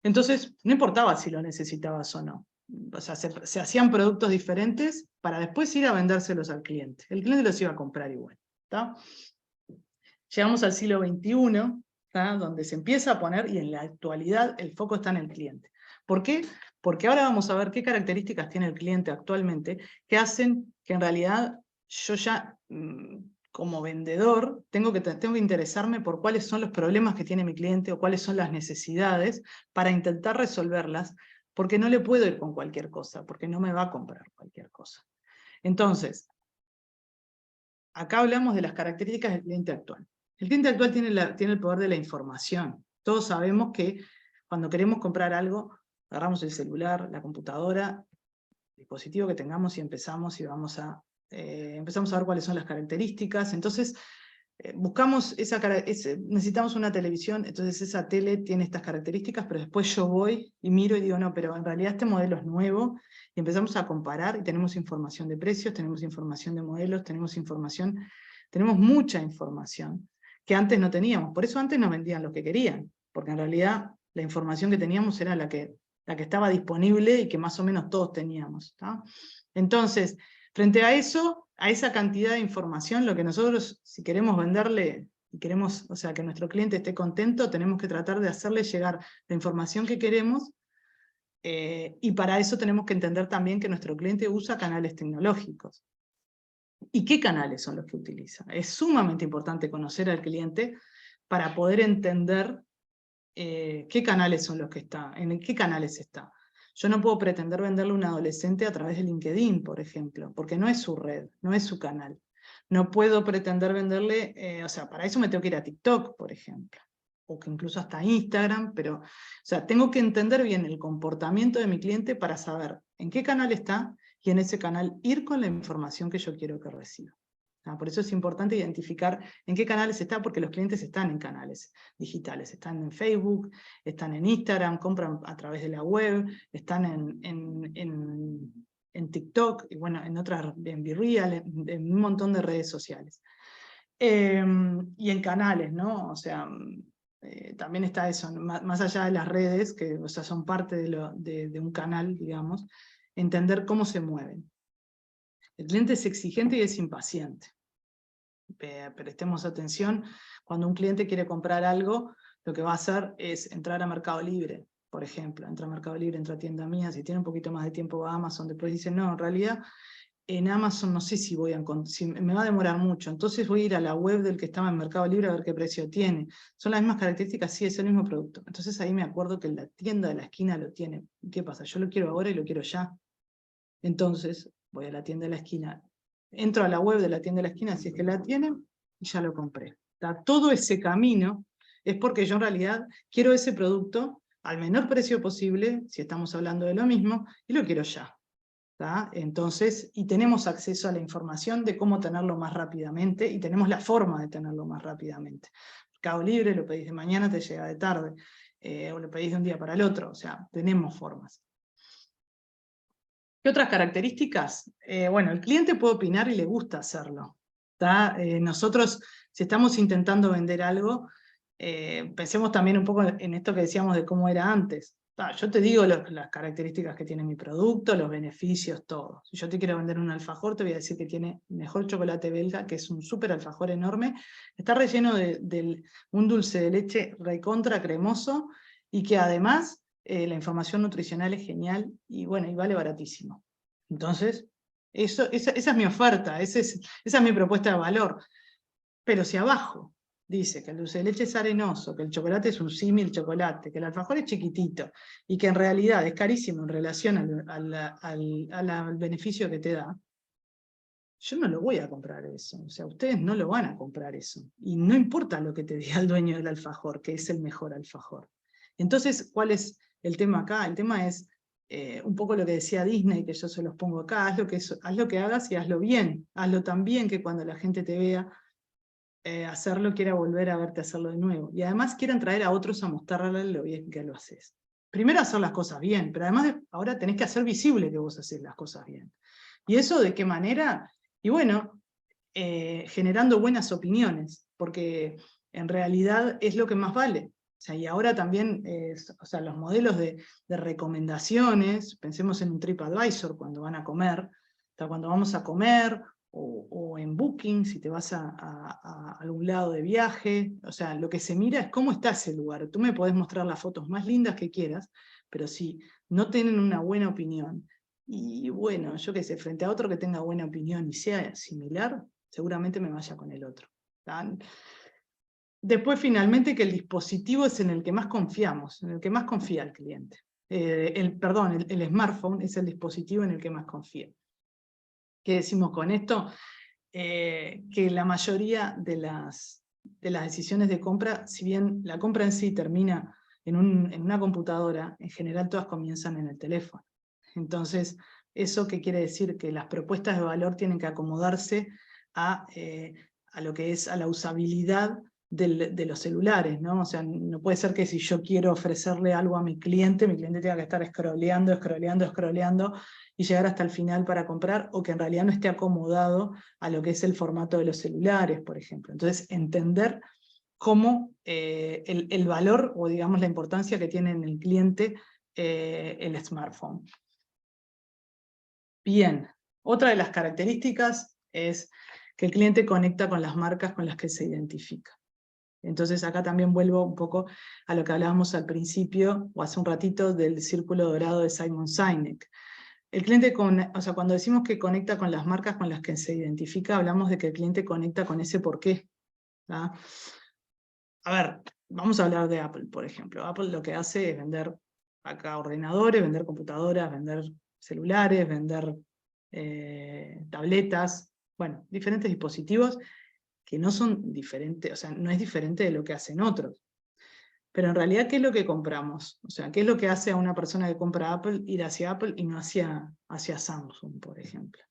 Entonces, no importaba si lo necesitabas o no. O sea, se hacían productos diferentes para después ir a vendérselos al cliente. El cliente los iba a comprar igual. ¿Tá? Llegamos al siglo XXI, donde se empieza a poner, y en la actualidad el foco está en el cliente. ¿Por qué? Porque ahora vamos a ver qué características tiene el cliente actualmente que hacen que en realidad yo ya, como vendedor, tengo que interesarme por cuáles son los problemas que tiene mi cliente o cuáles son las necesidades para intentar resolverlas, porque no le puedo ir con cualquier cosa, porque no me va a comprar cualquier cosa. Entonces, acá hablamos de las características del cliente actual. El cliente actual tiene el poder de la información. Todos sabemos que cuando queremos comprar algo, agarramos el celular, la computadora, el dispositivo que tengamos y empezamos a ver cuáles son las características. Entonces, buscamos necesitamos una televisión, entonces esa tele tiene estas características, pero después yo voy y miro y digo, no, pero en realidad este modelo es nuevo, y empezamos a comparar, y tenemos información de precios, tenemos información de modelos, tenemos mucha información, que antes no teníamos. Por eso antes nos vendían lo que querían, porque en realidad la información que teníamos era la que estaba disponible y que más o menos todos teníamos, ¿tá? Entonces, frente a eso, a esa cantidad de información, lo que nosotros, si queremos venderle, y queremos, o sea, que nuestro cliente esté contento, tenemos que tratar de hacerle llegar la información que queremos, y para eso tenemos que entender también que nuestro cliente usa canales tecnológicos. ¿Y qué canales son los que utiliza? Es sumamente importante conocer al cliente para poder entender qué canales son los que está, en qué canales está. Yo no puedo pretender venderle a un adolescente a través de LinkedIn, por ejemplo, porque no es su red, no es su canal. No puedo pretender venderle, o sea, para eso me tengo que ir a TikTok, por ejemplo, o que incluso hasta Instagram, pero, o sea, tengo que entender bien el comportamiento de mi cliente para saber en qué canal está, y en ese canal ir con la información que yo quiero que reciba. Por eso es importante identificar en qué canales está, porque los clientes están en canales digitales, están en Facebook, están en Instagram, compran a través de la web, están en TikTok, y bueno, en BeReal, en un montón de redes sociales. Y en canales, ¿no? O sea, también está eso, más allá de las redes, que o sea, son parte de un canal, digamos, entender cómo se mueven. El cliente es exigente y es impaciente. Prestemos atención, cuando un cliente quiere comprar algo, lo que va a hacer es entrar a Mercado Libre, por ejemplo, entra a Mercado Libre, entra a Tienda Mía, si tiene un poquito más de tiempo va a Amazon, después dice, no, en realidad en Amazon no sé si me va a demorar mucho, entonces voy a ir a la web del que estaba en Mercado Libre a ver qué precio tiene. Son las mismas características, sí, es el mismo producto. Entonces ahí me acuerdo que la tienda de la esquina lo tiene. ¿Qué pasa? Yo lo quiero ahora y lo quiero ya. Entonces voy a la tienda de la esquina, entro a la web de la tienda de la esquina, si es que la tienen, y ya lo compré. Todo ese camino es porque yo en realidad quiero ese producto al menor precio posible, si estamos hablando de lo mismo, y lo quiero ya. Entonces, y tenemos acceso a la información de cómo tenerlo más rápidamente, y tenemos la forma de tenerlo más rápidamente. Mercado Libre, lo pedís de mañana, te llega de tarde, o lo pedís de un día para el otro, o sea, tenemos formas. ¿Qué otras características? Bueno, el cliente puede opinar y le gusta hacerlo. Nosotros, si estamos intentando vender algo, pensemos también un poco en esto que decíamos de cómo era antes. Yo te digo las características que tiene mi producto, los beneficios, todo. Si yo te quiero vender un alfajor, te voy a decir que tiene mejor chocolate belga, que es un súper alfajor enorme. Está relleno de un dulce de leche recontra cremoso, y que además la información nutricional es genial, y bueno, y vale baratísimo. Entonces, esa es mi oferta, esa es mi propuesta de valor. Pero si abajo dice que el dulce de leche es arenoso, que el chocolate es un símil chocolate, que el alfajor es chiquitito, y que en realidad es carísimo en relación al beneficio que te da, yo no lo voy a comprar eso. O sea, ustedes no lo van a comprar eso. Y no importa lo que te diga el dueño del alfajor, que es el mejor alfajor. Entonces, ¿cuál es el tema acá? El tema es un poco lo que decía Disney, que yo se los pongo acá: haz lo que hagas y hazlo bien. Hazlo tan bien que cuando la gente te vea hacerlo, quiera volver a verte hacerlo de nuevo. Y además quieran traer a otros a mostrarle lo bien que lo haces. Primero hacer las cosas bien, pero además ahora tenés que hacer visible que vos haces las cosas bien. ¿Y eso de qué manera? Y bueno, generando buenas opiniones, porque en realidad es lo que más vale. O sea, y ahora también, o sea, los modelos de recomendaciones, pensemos en un TripAdvisor cuando van a comer, cuando vamos a comer, o en Booking, si te vas a algún lado de viaje. O sea, lo que se mira es cómo está ese lugar. Tú me podés mostrar las fotos más lindas que quieras, pero si no tienen una buena opinión, y bueno, yo qué sé, frente a otro que tenga buena opinión y sea similar, seguramente me vaya con el otro. Después, finalmente, que el dispositivo es en el que más confiamos, en el que más confía el cliente. Perdón, el smartphone es el dispositivo en el que más confía. ¿Qué decimos con esto? que la mayoría de las decisiones de compra, si bien la compra en sí termina en una computadora, en general todas comienzan en el teléfono. Entonces, ¿eso qué quiere decir? Que las propuestas de valor tienen que acomodarse a lo que es a la usabilidad de los celulares, ¿no? O sea, no puede ser que si yo quiero ofrecerle algo a mi cliente tenga que estar scrolleando, scrolleando, scrolleando, y llegar hasta el final para comprar, o que en realidad no esté acomodado a lo que es el formato de los celulares, por ejemplo. Entonces, entender cómo el valor, o digamos la importancia que tiene en el cliente el smartphone. Bien, otra de las características es que el cliente conecta con las marcas con las que se identifica. Entonces acá también vuelvo un poco a lo que hablábamos al principio, o hace un ratito, del círculo dorado de Simon Sinek. El cliente, o sea, cuando decimos que conecta con las marcas con las que se identifica, hablamos de que el cliente conecta con ese porqué. ¿Ah? A ver, vamos a hablar de Apple, por ejemplo. Apple lo que hace es vender acá ordenadores, vender computadoras, vender celulares, vender tabletas, bueno, diferentes dispositivos que no son diferentes, o sea, no es diferente de lo que hacen otros. Pero en realidad, ¿qué es lo que compramos? O sea, ¿qué es lo que hace a una persona que compra Apple ir hacia Apple y no hacia Samsung, por ejemplo?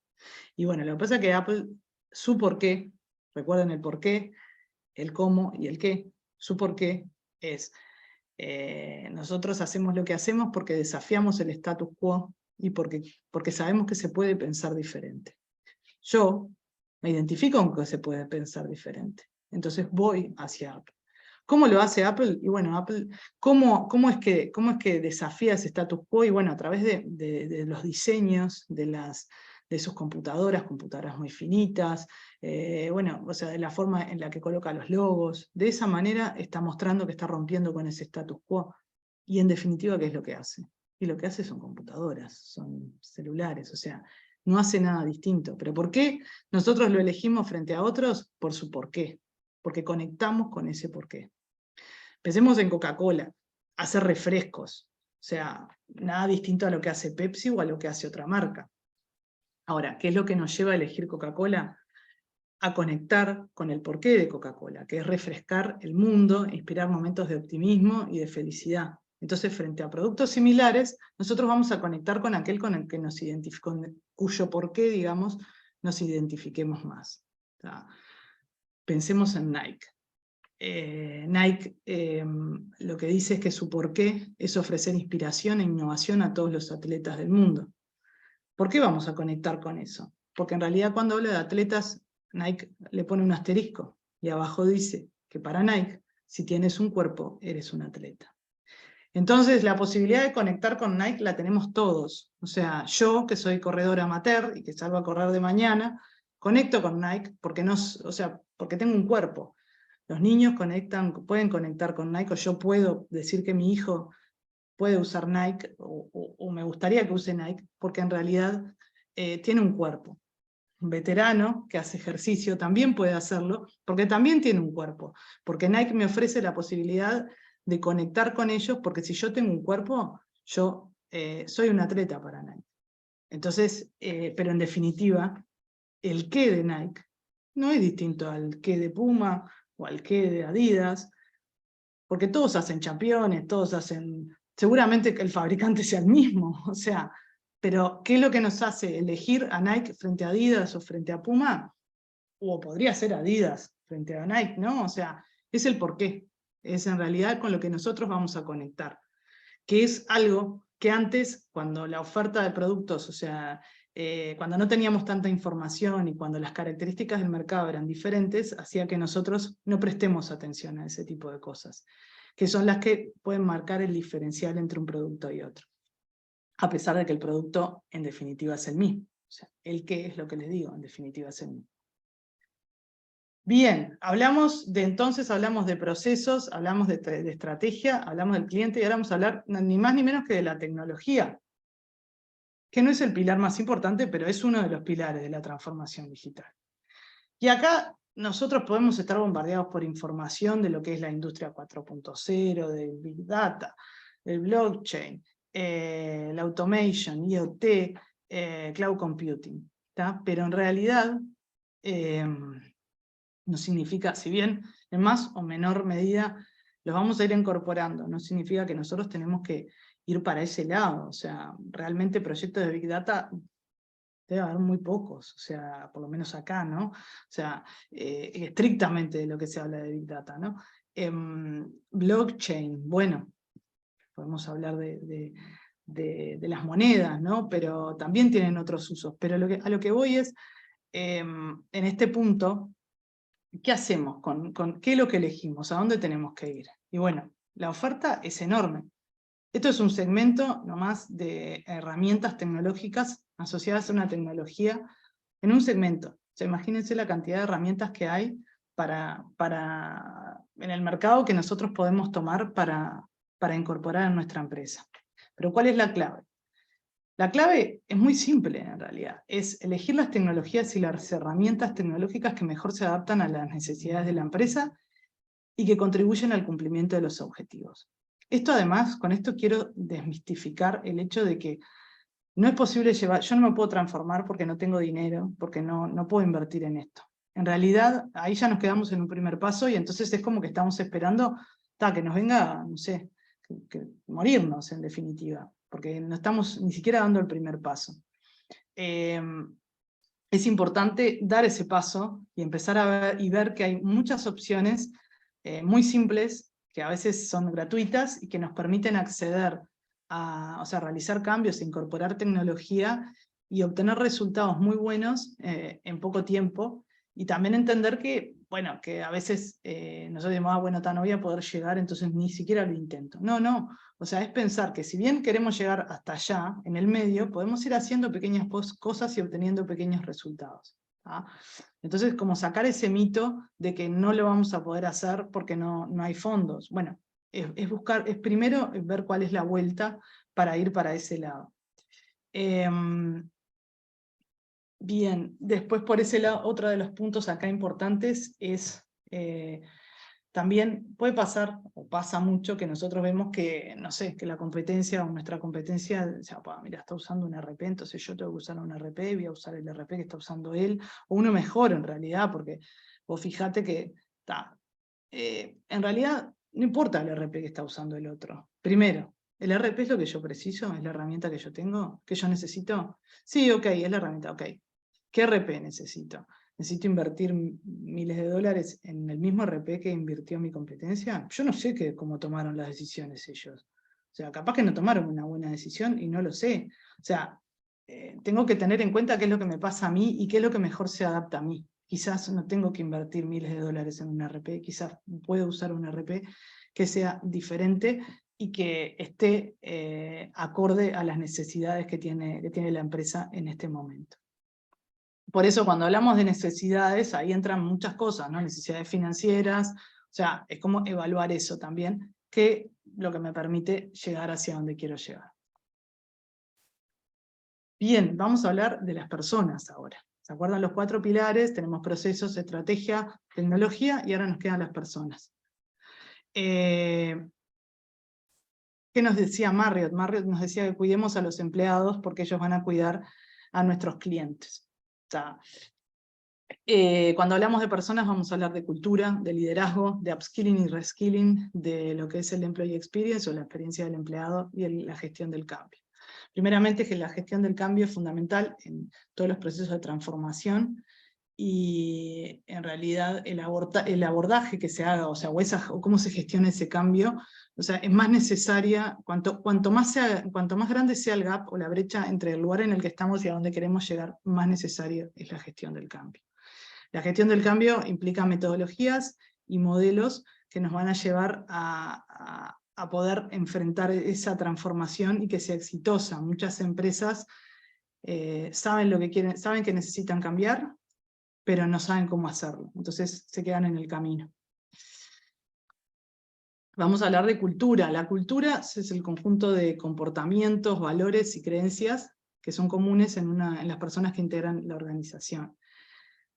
Y bueno, lo que pasa es que Apple, su porqué, recuerden el porqué, el cómo y el qué, su porqué es, nosotros hacemos lo que hacemos porque desafiamos el status quo y porque sabemos que se puede pensar diferente. Yo me identifico con que se puede pensar diferente, entonces voy hacia Apple. ¿Cómo lo hace Apple? Y bueno, Apple, ¿cómo es que desafía ese status quo? Y bueno, a través de los diseños de sus computadoras muy finitas, bueno, o sea, de la forma en la que coloca los logos. De esa manera está mostrando que está rompiendo con ese status quo. Y en definitiva, ¿qué es lo que hace? Y lo que hace son computadoras, son celulares, o sea, no hace nada distinto. ¿Pero por qué nosotros lo elegimos frente a otros? Por su porqué. Porque conectamos con ese porqué. Pensemos en Coca-Cola, hace refrescos, o sea, nada distinto a lo que hace Pepsi o a lo que hace otra marca. Ahora, ¿qué es lo que nos lleva a elegir Coca-Cola? A conectar con el porqué de Coca-Cola, que es refrescar el mundo, inspirar momentos de optimismo y de felicidad. Entonces, frente a productos similares, nosotros vamos a conectar con aquel con el que nos identificamos, cuyo porqué, digamos, nos identifiquemos más. O sea, pensemos en Nike. Nike lo que dice es que su porqué es ofrecer inspiración e innovación a todos los atletas del mundo. ¿Por qué vamos a conectar con eso? Porque en realidad cuando habla de atletas, Nike le pone un asterisco y abajo dice que para Nike, si tienes un cuerpo, eres un atleta. Entonces la posibilidad de conectar con Nike la tenemos todos. O sea, yo que soy corredor amateur y que salgo a correr de mañana, conecto con Nike porque, porque tengo un cuerpo. Los niños pueden conectar con Nike, o yo puedo decir que mi hijo puede usar Nike, o me gustaría que use Nike, porque en realidad tiene un cuerpo. Un veterano que hace ejercicio también puede hacerlo, porque también tiene un cuerpo, porque Nike me ofrece la posibilidad de conectar con ellos, porque si yo tengo un cuerpo, yo soy un atleta para Nike. Entonces, pero en definitiva, el qué de Nike no es distinto al qué de Puma, o al qué de Adidas, porque todos hacen championes, todos hacen, seguramente que el fabricante sea el mismo, o sea, pero ¿qué es lo que nos hace elegir a Nike frente a Adidas o frente a Puma? O podría ser Adidas frente a Nike, ¿no? O sea, es el porqué, es en realidad con lo que nosotros vamos a conectar, que es algo que antes, cuando la oferta de productos, o sea, cuando no teníamos tanta información y cuando las características del mercado eran diferentes, hacía que nosotros no prestemos atención a ese tipo de cosas, que son las que pueden marcar el diferencial entre un producto y otro, a pesar de que el producto en definitiva es el mismo. O sea, el qué es lo que les digo, en definitiva es el mismo. Bien, entonces hablamos de procesos, hablamos de estrategia, hablamos del cliente, y ahora vamos a hablar ni más ni menos que de la tecnología, que no es el pilar más importante, pero es uno de los pilares de la transformación digital. Y acá nosotros podemos estar bombardeados por información de lo que es la industria 4.0, del Big Data, del blockchain, la automation, IoT, cloud computing, ¿tá? Pero en realidad no significa, si bien en más o menor medida los vamos a ir incorporando, no significa que nosotros tenemos que ir para ese lado. O sea, realmente proyectos de Big Data debe haber muy pocos, o sea, por lo menos acá, ¿no? O sea, estrictamente de lo que se habla de Big Data, ¿no? Blockchain, bueno, podemos hablar de las monedas, ¿no? Pero también tienen otros usos. Pero a lo que voy es, en este punto, ¿qué hacemos? ¿Qué es lo que elegimos? ¿A dónde tenemos que ir? Y bueno, la oferta es enorme. Esto es un segmento nomás de herramientas tecnológicas asociadas a una tecnología en un segmento. O sea, imagínense la cantidad de herramientas que hay en el mercado que nosotros podemos tomar para incorporar en nuestra empresa. Pero ¿cuál es la clave? La clave es muy simple en realidad, es elegir las tecnologías y las herramientas tecnológicas que mejor se adaptan a las necesidades de la empresa y que contribuyen al cumplimiento de los objetivos. Esto además, con esto quiero desmistificar el hecho de que no es posible yo no me puedo transformar porque no tengo dinero, porque no puedo invertir en esto. En realidad, ahí ya nos quedamos en un primer paso y entonces es como que estamos esperando que nos venga, no sé, morirnos en definitiva, porque no estamos ni siquiera dando el primer paso. Es importante dar ese paso y empezar a ver y ver que hay muchas opciones muy simples, que a veces son gratuitas y que nos permiten acceder o sea, realizar cambios, incorporar tecnología y obtener resultados muy buenos en poco tiempo. Y también entender que, bueno, que a veces nosotros decimos, bueno, no voy a poder llegar, entonces ni siquiera lo intento. No, o sea, es pensar que si bien queremos llegar hasta allá, en el medio, podemos ir haciendo pequeñas cosas y obteniendo pequeños resultados. ¿Ah? Entonces, como sacar ese mito de que no lo vamos a poder hacer porque no hay fondos. Bueno, es primero ver cuál es la vuelta para ir para ese lado. Bien, después por ese lado, otro de los puntos acá importantes es, también puede pasar, o pasa mucho, que nosotros vemos que, no sé, que la competencia o nuestra competencia, o sea, mira, está usando un RP, entonces yo tengo que usar un RP, voy a usar el RP que está usando él, o uno mejor en realidad, porque vos fijate que, en realidad, no importa el RP que está usando el otro. Primero, ¿el RP es lo que yo preciso? ¿Es la herramienta que yo tengo? ¿Que yo necesito? Sí, ok, es la herramienta, ok. ¿Qué RP necesito? ¿Necesito invertir miles de dólares en el mismo RP que invirtió mi competencia? Yo no sé cómo tomaron las decisiones ellos. O sea, capaz que no tomaron una buena decisión y no lo sé. O sea, tengo que tener en cuenta qué es lo que me pasa a mí y qué es lo que mejor se adapta a mí. Quizás no tengo que invertir miles de dólares en un RP, quizás puedo usar un RP que sea diferente y que esté acorde a las necesidades que tiene la empresa en este momento. Por eso cuando hablamos de necesidades, ahí entran muchas cosas, ¿no? Necesidades financieras, o sea, es como evaluar eso también, que lo que me permite llegar hacia donde quiero llegar. Bien, vamos a hablar de las personas ahora. ¿Se acuerdan los 4 pilares? Tenemos procesos, estrategia, tecnología, y ahora nos quedan las personas. ¿Qué nos decía Marriott? Marriott nos decía que cuidemos a los empleados porque ellos van a cuidar a nuestros clientes. O sea, cuando hablamos de personas vamos a hablar de cultura, de liderazgo, de upskilling y reskilling, de lo que es el employee experience o la experiencia del empleado y la gestión del cambio. Primeramente, que la gestión del cambio es fundamental en todos los procesos de transformación y en realidad el abordaje que se haga, o sea, o cómo se gestiona ese cambio, o sea, es más necesaria, cuanto más grande sea el gap o la brecha entre el lugar en el que estamos y a donde queremos llegar, más necesaria es la gestión del cambio. La gestión del cambio implica metodologías y modelos que nos van a llevar a poder enfrentar esa transformación y que sea exitosa. Muchas empresas saben lo que quieren, saben que necesitan cambiar, pero no saben cómo hacerlo. Entonces se quedan en el camino. Vamos a hablar de cultura. La cultura es el conjunto de comportamientos, valores y creencias que son comunes en las personas que integran la organización.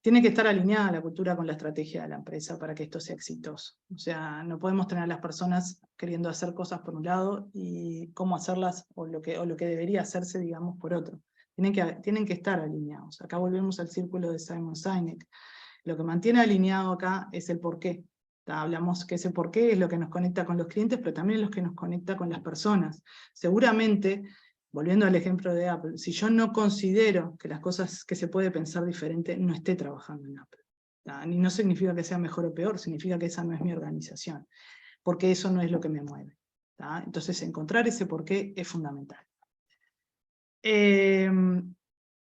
Tiene que estar alineada la cultura con la estrategia de la empresa para que esto sea exitoso. O sea, no podemos tener a las personas queriendo hacer cosas por un lado y cómo hacerlas o lo que debería hacerse, digamos, por otro. tienen que estar alineados. Acá volvemos al círculo de Simon Sinek. Lo que mantiene alineado acá es el porqué. Hablamos que ese porqué es lo que nos conecta con los clientes, pero también es lo que nos conecta con las personas. Seguramente, volviendo al ejemplo de Apple, si yo no considero que las cosas que se puede pensar diferente, no esté trabajando en Apple. Y no significa que sea mejor o peor, significa que esa no es mi organización, porque eso no es lo que me mueve. Entonces, encontrar ese porqué es fundamental.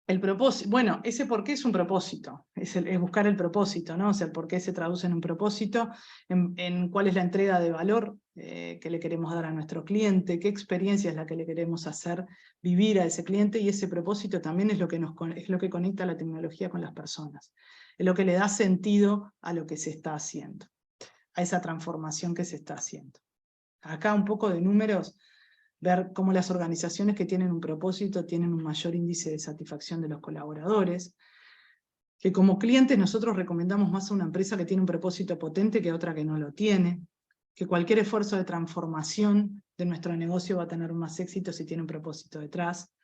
El propósito, bueno, ese porqué es un propósito, es buscar el propósito, ¿no? O sea, el porqué se traduce en un propósito, en cuál es la entrega de valor que le queremos dar a nuestro cliente, qué experiencia es la que le queremos hacer vivir a ese cliente, y ese propósito también es lo que conecta la tecnología con las personas, es lo que le da sentido a lo que se está haciendo, a esa transformación que se está haciendo. Acá un poco de números, ver cómo las organizaciones que tienen un propósito tienen un mayor índice de satisfacción de los colaboradores, que como clientes nosotros recomendamos más a una empresa que tiene un propósito potente que a otra que no lo tiene, que cualquier esfuerzo de transformación de nuestro negocio va a tener más éxito si tiene un propósito detrás,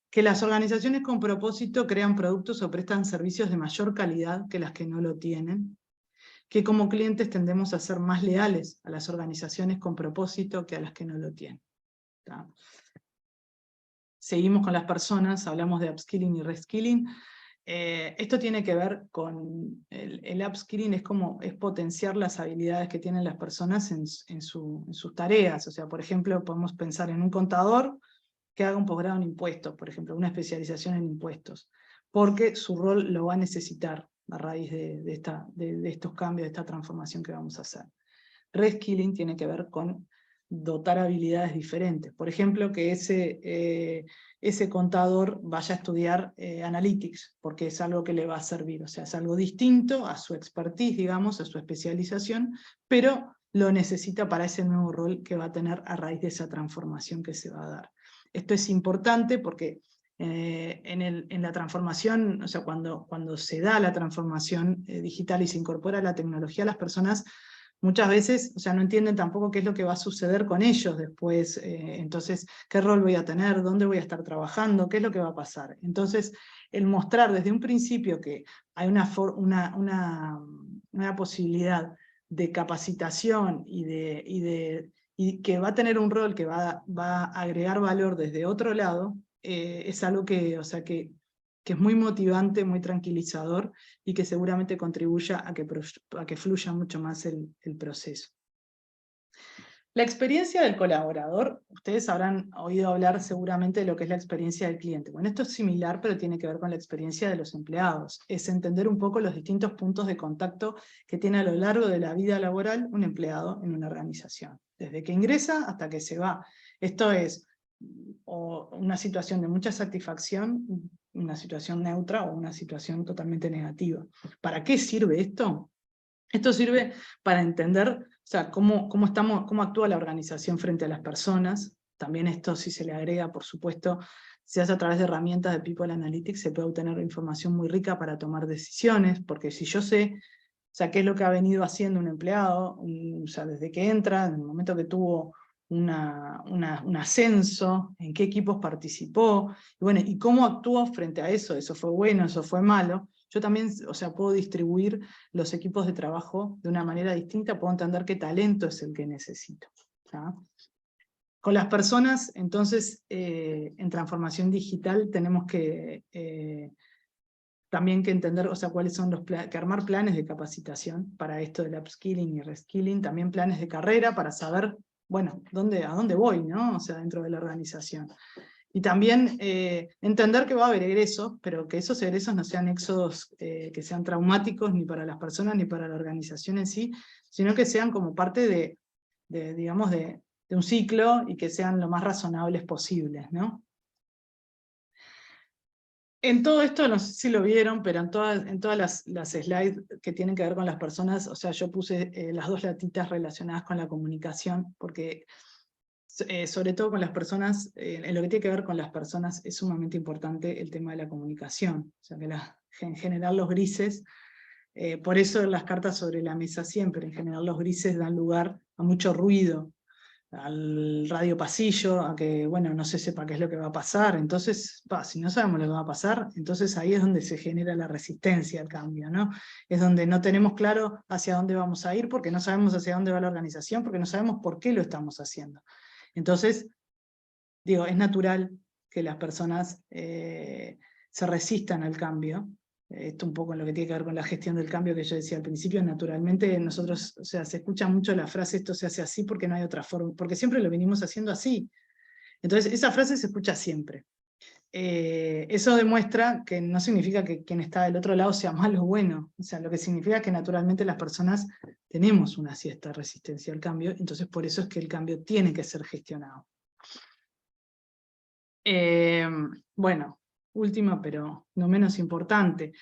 que las organizaciones con propósito crean productos o prestan servicios de mayor calidad que las que no lo tienen, que como clientes tendemos a ser más leales a las organizaciones con propósito que a las que no lo tienen. Seguimos con las personas, hablamos de upskilling y reskilling. Esto tiene que ver con el upskilling, es potenciar las habilidades que tienen las personas en sus tareas. O sea, por ejemplo, podemos pensar en un contador que haga un posgrado en impuestos, por ejemplo, una especialización en impuestos, porque su rol lo va a necesitar a raíz de estos cambios, de esta transformación que vamos a hacer. Reskilling tiene que ver con dotar habilidades diferentes. Por ejemplo, que ese contador vaya a estudiar Analytics, porque es algo que le va a servir. O sea, es algo distinto a su expertise, digamos, a su especialización, pero lo necesita para ese nuevo rol que va a tener a raíz de esa transformación que se va a dar. Esto es importante porque en la transformación, o sea, cuando se da la transformación digital y se incorpora la tecnología, las personas muchas veces, o sea, no entienden tampoco qué es lo que va a suceder con ellos después, entonces, qué rol voy a tener, dónde voy a estar trabajando, qué es lo que va a pasar. Entonces, el mostrar desde un principio que hay una posibilidad de capacitación y que va a tener un rol que va a agregar valor desde otro lado, es algo que, o sea, que es muy motivante, muy tranquilizador, y que seguramente contribuya a que fluya mucho más el proceso. La experiencia del colaborador, ustedes habrán oído hablar seguramente de lo que es la experiencia del cliente. Bueno, esto es similar, pero tiene que ver con la experiencia de los empleados. Es entender un poco los distintos puntos de contacto que tiene a lo largo de la vida laboral un empleado en una organización, desde que ingresa hasta que se va. Esto es o una situación de mucha satisfacción, una situación neutra o una situación totalmente negativa. ¿Para qué sirve esto? Esto sirve para entender, o sea, cómo actúa la organización frente a las personas. También esto, si se le agrega, por supuesto, se hace a través de herramientas de People Analytics, se puede obtener información muy rica para tomar decisiones, porque si yo sé, o sea, qué es lo que ha venido haciendo un empleado, o sea, desde que entra, en el momento que tuvo un ascenso, en qué equipos participó, y bueno, y cómo actuó frente a eso fue bueno, eso fue malo. Yo también, o sea, puedo distribuir los equipos de trabajo de una manera distinta, puedo entender qué talento es el que necesito. ¿tá? Con las personas, entonces, en transformación digital tenemos que también que entender, o sea, cuáles son que armar planes de capacitación para esto del upskilling y reskilling, también planes de carrera para saber, bueno, a dónde voy, ¿no? O sea, dentro de la organización. Y también entender que va a haber egresos, pero que esos egresos no sean éxodos que sean traumáticos ni para las personas ni para la organización en sí, sino que sean como parte digamos, de un ciclo y que sean lo más razonables posibles, ¿no? En todo esto, no sé si lo vieron, pero en todas las slides que tienen que ver con las personas, o sea, yo puse las dos latitas relacionadas con la comunicación, porque sobre todo con las personas, en lo que tiene que ver con las personas es sumamente importante el tema de la comunicación, o sea, que en general los grises, por eso las cartas sobre la mesa siempre, en general los grises dan lugar a mucho ruido, al radio pasillo, a que, bueno, no se sepa qué es lo que va a pasar. Entonces, si no sabemos lo que va a pasar, entonces ahí es donde se genera la resistencia al cambio, ¿no? Es donde no tenemos claro hacia dónde vamos a ir, porque no sabemos hacia dónde va la organización, porque no sabemos por qué lo estamos haciendo. Entonces, digo, es natural que las personas se resistan al cambio. Esto un poco en lo que tiene que ver con la gestión del cambio que yo decía al principio. Naturalmente nosotros, o sea, se escucha mucho la frase esto se hace así porque no hay otra forma, porque siempre lo venimos haciendo así. Entonces esa frase se escucha siempre. Eso demuestra que no significa que quien está del otro lado sea malo o bueno, o sea, lo que significa es que naturalmente las personas tenemos una cierta resistencia al cambio, entonces por eso es que el cambio tiene que ser gestionado. Bueno, última pero no menos importante,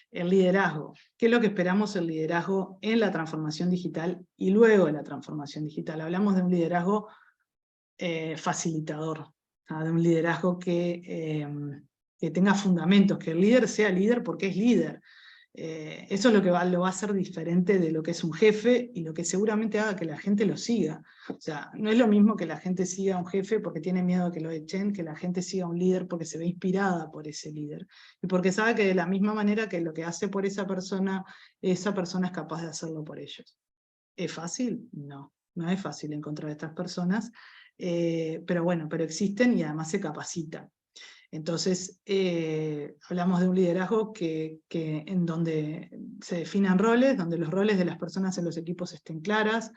el liderazgo. ¿Qué es lo que esperamos del liderazgo en la transformación digital y luego de la transformación digital? Hablamos de un liderazgo facilitador, de un liderazgo que tenga fundamentos, que el líder sea líder porque es líder. Eso es lo que lo va a hacer diferente de lo que es un jefe y lo que seguramente haga que la gente lo siga. O sea, no es lo mismo que la gente siga a un jefe porque tiene miedo de que lo echen, que la gente siga a un líder porque se ve inspirada por ese líder. Y porque sabe que de la misma manera que lo que hace por esa persona es capaz de hacerlo por ellos. ¿Es fácil? No, no es fácil encontrar a estas personas, pero bueno, pero existen y además se capacitan. Entonces, hablamos de un liderazgo en donde se definan roles, donde los roles de las personas en los equipos estén claras,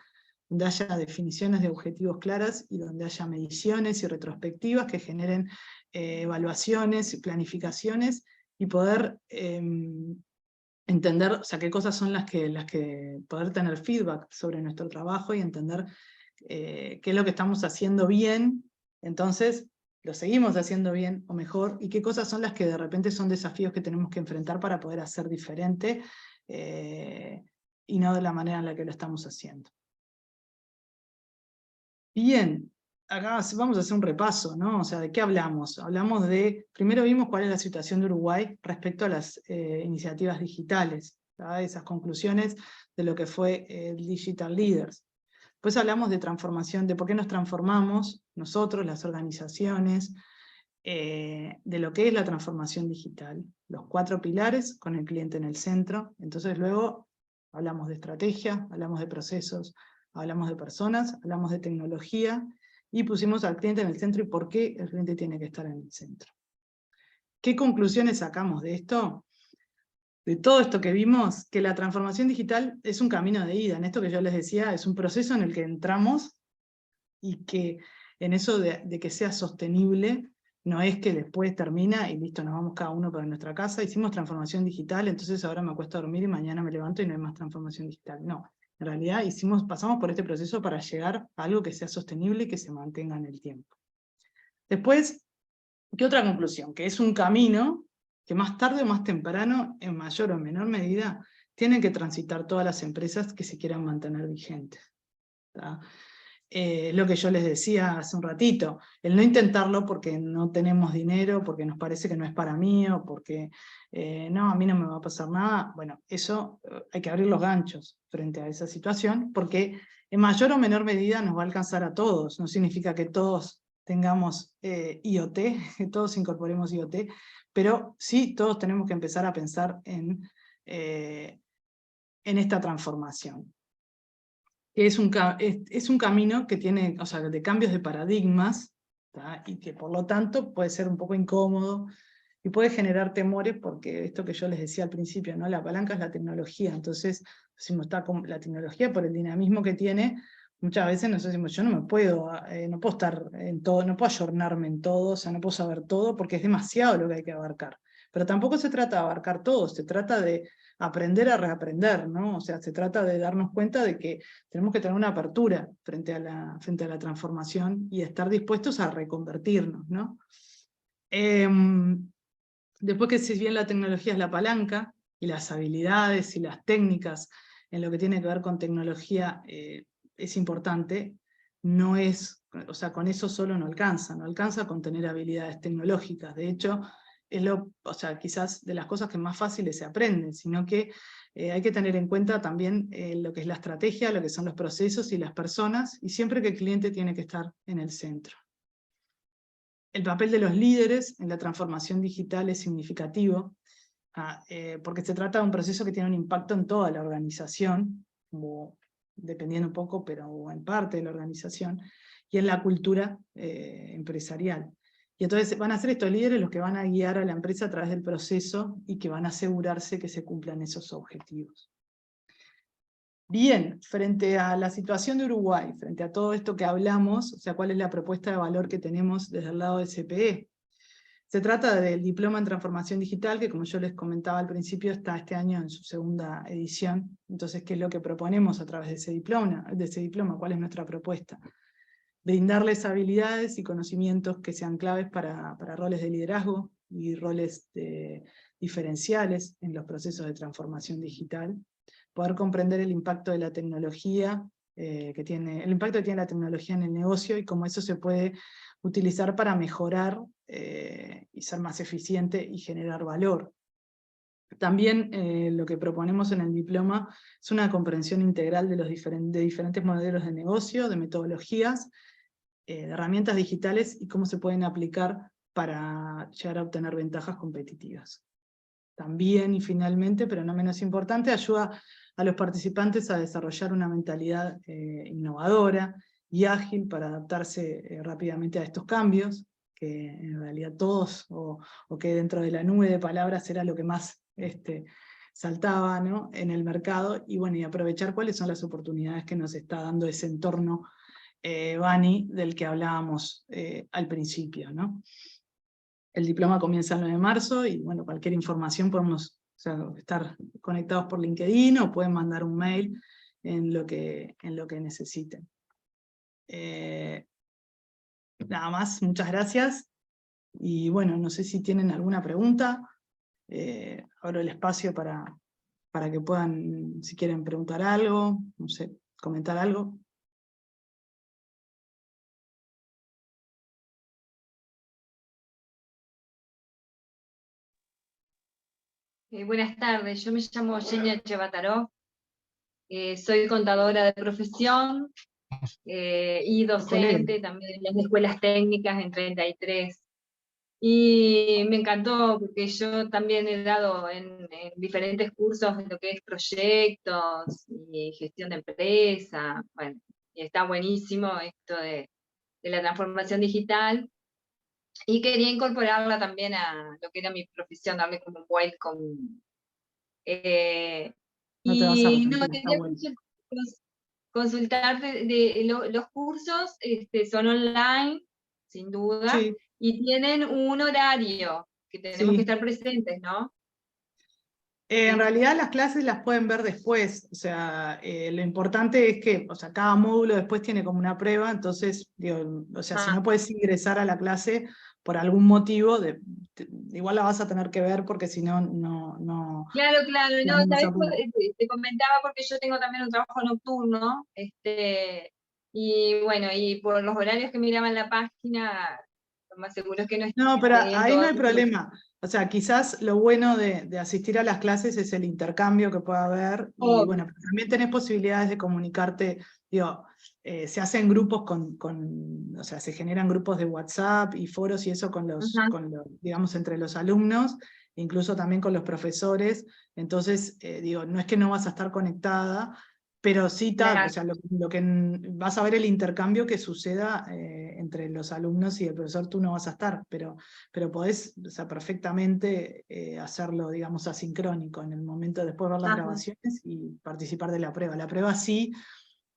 donde haya definiciones de objetivos claras y donde haya mediciones y retrospectivas que generen evaluaciones y planificaciones y poder entender, o sea, qué cosas son las que poder tener feedback sobre nuestro trabajo y entender qué es lo que estamos haciendo bien, entonces lo seguimos haciendo bien o mejor, y qué cosas son las que de repente son desafíos que tenemos que enfrentar para poder hacer diferente y no de la manera en la que lo estamos haciendo. Bien, acá vamos a hacer un repaso, ¿no? O sea, ¿de qué hablamos? Hablamos primero vimos cuál es la situación de Uruguay respecto a las iniciativas digitales, ¿tá? Esas conclusiones de lo que fue el Digital Leaders. Después hablamos de transformación, de por qué nos transformamos nosotros, las organizaciones, de lo que es la transformación digital, los 4 pilares con el cliente en el centro. Entonces luego hablamos de estrategia, hablamos de procesos, hablamos de personas, hablamos de tecnología, y pusimos al cliente en el centro y por qué el cliente tiene que estar en el centro. ¿Qué conclusiones sacamos de esto? De todo esto que vimos, que la transformación digital es un camino de ida. En esto que yo les decía, es un proceso en el que entramos y que en eso de que sea sostenible, no es que después termina y listo, nos vamos cada uno para nuestra casa, hicimos transformación digital, entonces ahora me acuesto a dormir y mañana me levanto y no hay más transformación digital. No, en realidad pasamos por este proceso para llegar a algo que sea sostenible y que se mantenga en el tiempo. Después, ¿qué otra conclusión? Que es un camino que más tarde o más temprano, en mayor o menor medida, tienen que transitar todas las empresas que se quieran mantener vigentes. Lo que yo les decía hace un ratito, el no intentarlo porque no tenemos dinero, porque nos parece que no es para mí, o porque no, a mí no me va a pasar nada, bueno, eso hay que abrir los ganchos frente a esa situación, porque en mayor o menor medida nos va a alcanzar a todos, no significa que todos tengamos IoT, que todos incorporemos IoT, pero sí todos tenemos que empezar a pensar en esta transformación. Es un camino que tiene, o sea, de cambios de paradigmas, ¿tá? Y que por lo tanto puede ser un poco incómodo y puede generar temores, porque esto que yo les decía al principio, ¿no? La palanca es la tecnología, entonces decimos, la tecnología por el dinamismo que tiene, muchas veces nosotros decimos, yo no puedo estar en todo, no puedo ayornarme en todo, o sea, no puedo saber todo, porque es demasiado lo que hay que abarcar. Pero tampoco se trata de abarcar todo, se trata de aprender a reaprender, ¿no? O sea, se trata de darnos cuenta de que tenemos que tener una apertura frente a la transformación y estar dispuestos a reconvertirnos, ¿no? Después que si bien la tecnología es la palanca, y las habilidades y las técnicas en lo que tiene que ver con tecnología es importante, no es, o sea, con eso solo no alcanza con tener habilidades tecnológicas. De hecho, o sea, quizás de las cosas que más fáciles se aprenden, sino que hay que tener en cuenta también lo que es la estrategia, lo que son los procesos y las personas, y siempre que el cliente tiene que estar en el centro. El papel de los líderes en la transformación digital es significativo, porque se trata de un proceso que tiene un impacto en toda la organización, como dependiendo un poco, pero en parte de la organización, y en la cultura empresarial. Y entonces van a ser estos líderes los que van a guiar a la empresa a través del proceso y que van a asegurarse que se cumplan esos objetivos. Bien, frente a la situación de Uruguay, frente a todo esto que hablamos, o sea, ¿cuál es la propuesta de valor que tenemos desde el lado de CPE? Se trata del Diploma en Transformación Digital, que como yo les comentaba al principio, está este año en su segunda edición. Entonces, ¿qué es lo que proponemos a través de ese diploma? ¿Cuál es nuestra propuesta? Brindarles habilidades y conocimientos que sean claves para roles de liderazgo y roles diferenciales en los procesos de transformación digital. Poder comprender el impacto de la tecnología, el impacto que tiene la tecnología en el negocio y cómo eso se puede utilizar para mejorar y ser más eficiente y generar valor. También lo que proponemos en el diploma es una comprensión integral de diferentes modelos de negocio, de metodologías, de herramientas digitales y cómo se pueden aplicar para llegar a obtener ventajas competitivas. También, y finalmente, pero no menos importante, ayuda a los participantes a desarrollar una mentalidad innovadora y ágil para adaptarse rápidamente a estos cambios, que en realidad todos, o que dentro de la nube de palabras era lo que más saltaba, ¿no?, en el mercado, y bueno, y aprovechar cuáles son las oportunidades que nos está dando ese entorno Bani del que hablábamos al principio, ¿no? El diploma comienza el 9 de marzo y bueno, cualquier información podemos estar conectados por LinkedIn o pueden mandar un mail en lo que necesiten. Nada más, muchas gracias. Y bueno, no sé si tienen alguna pregunta. Abro el espacio para que puedan, si quieren preguntar algo, no sé, comentar algo. Buenas tardes, yo me llamo Yenia Chevataró, soy contadora de profesión y docente también en las escuelas técnicas en 33. Y me encantó porque yo también he dado en diferentes cursos en lo que es proyectos y gestión de empresa. Bueno, y está buenísimo esto de la transformación digital. Y quería incorporarla también a lo que era mi profesión, darle como un welcome. No te vas a Y no, arrepentir, está quería bueno. consultarte los cursos son online, sin duda, Sí, y tienen un horario que tenemos que sí. estar presentes, ¿no? En realidad las clases las pueden ver después, o sea, lo importante es que, o sea, cada módulo después tiene como una prueba, entonces, digo, o sea, si no puedes ingresar a la clase por algún motivo, igual la vas a tener que ver porque si no, no Claro, no, vamos ¿sabes? a poder. Te comentaba porque yo tengo también un trabajo nocturno, y bueno, y por los horarios que miraba en la página, lo más seguro es que no No, pero esté en ahí no todos hay los grupos. problema. O sea, quizás lo bueno de asistir a las clases es el intercambio que pueda haber, y Obvio. bueno, también tenés posibilidades de comunicarte, digo, se hacen grupos o sea, se generan grupos de WhatsApp y foros y eso Ajá. digamos, entre los alumnos, incluso también con los profesores, entonces, digo, no es que no vas a estar conectada, pero sí, o sea, lo que vas a ver el intercambio que suceda entre los alumnos y el profesor, tú no vas a estar, pero podés, o sea, perfectamente hacerlo, digamos, asincrónico, en el momento de después ver las Ajá. grabaciones y participar de la prueba. La prueba sí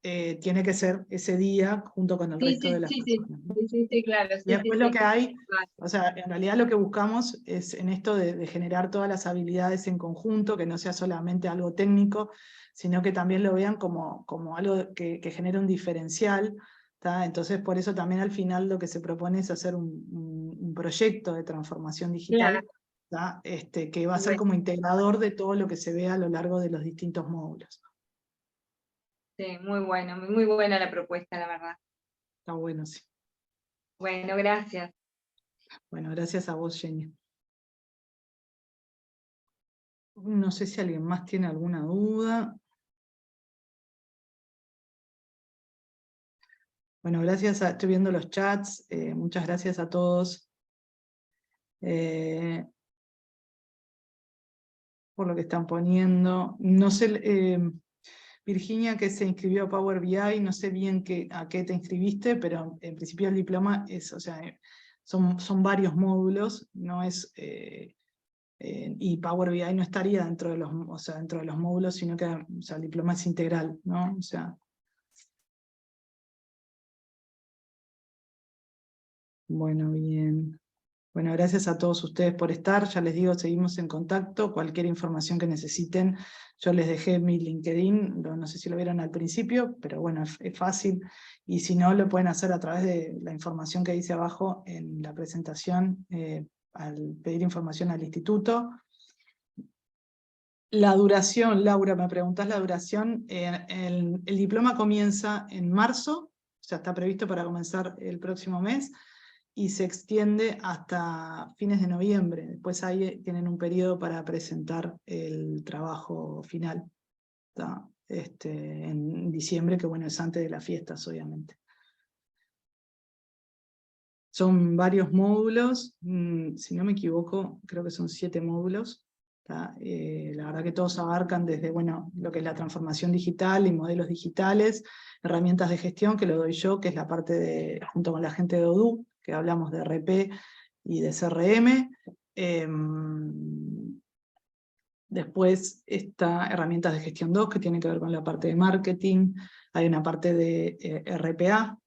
tiene que ser ese día junto con el resto de las personas, ¿no? Sí, claro. Y después lo que hay, Vale. o sea, en realidad lo que buscamos es en esto de generar todas las habilidades en conjunto, que no sea solamente algo técnico, sino que también lo vean como algo que genere un diferencial, ¿tá? Entonces por eso también al final lo que se propone es hacer un proyecto de transformación digital, ¿tá? Que va a ser Bueno, como integrador de todo lo que se ve a lo largo de los distintos módulos. sí, muy buena la propuesta, la verdad. Está bueno, sí. Bueno, gracias. Bueno, gracias a vos, Jenny. No sé si alguien más tiene alguna duda. Bueno, estoy viendo los chats, muchas gracias a todos por lo que están poniendo. No sé, Virginia, que se inscribió a Power BI, no sé bien a qué te inscribiste, pero en principio el diploma es, o sea, son varios módulos, no es, y Power BI no estaría dentro de los, o sea, dentro de los módulos, sino que, o sea, el diploma es integral, ¿no? O sea, bueno, bien. Bueno, gracias a todos ustedes por estar. Ya les digo, seguimos en contacto. Cualquier información que necesiten, yo les dejé mi LinkedIn. No sé si lo vieron al principio, pero bueno, es fácil. Y si no, lo pueden hacer a través de la información que dice abajo en la presentación, al pedir información al instituto. La duración, Laura, me preguntás la duración. El diploma comienza en marzo, o sea, está previsto para comenzar el próximo mes, y se extiende hasta fines de noviembre. Después ahí tienen un periodo para presentar el trabajo final, ¿tá? En diciembre, que bueno, es antes de las fiestas, obviamente. Son varios módulos, si no me equivoco, creo que son 7 módulos. La verdad que todos abarcan desde, bueno, lo que es la transformación digital y modelos digitales, herramientas de gestión, que lo doy yo, que es la parte de, junto con la gente de Odoo, que hablamos de RP y de CRM. Después está herramientas de gestión 2, que tiene que ver con la parte de marketing. Hay una parte de RPA,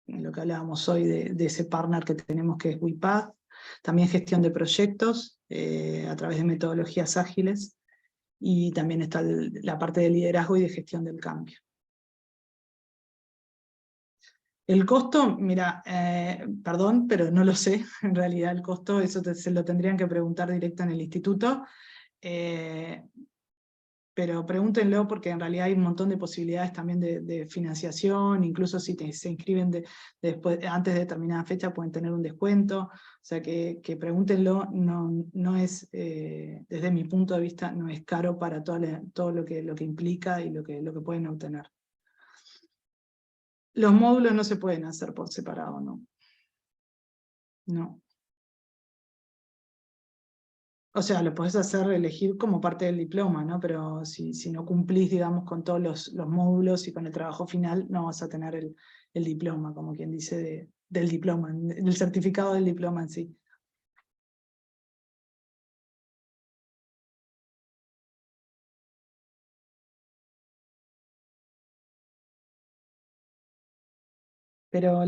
lo que hablábamos hoy de ese partner que tenemos que es WePath. También gestión de proyectos a través de metodologías ágiles, y también está la parte de liderazgo y de gestión del cambio. El costo, mira, perdón, pero no lo sé, en realidad el costo, eso se lo tendrían que preguntar directo en el instituto, pero pregúntenlo porque en realidad hay un montón de posibilidades también de financiación, incluso si se inscriben después, antes de determinada fecha pueden tener un descuento, o sea que pregúntenlo, no es, desde mi punto de vista, no es caro para todo lo que implica y lo que pueden obtener. Los módulos no se pueden hacer por separado, ¿no? No. O sea, lo podés hacer, elegir como parte del diploma, ¿no? Pero si no cumplís, digamos, con todos los módulos y con el trabajo final, no vas a tener el diploma, como quien dice, del diploma, el certificado del diploma en sí. Pero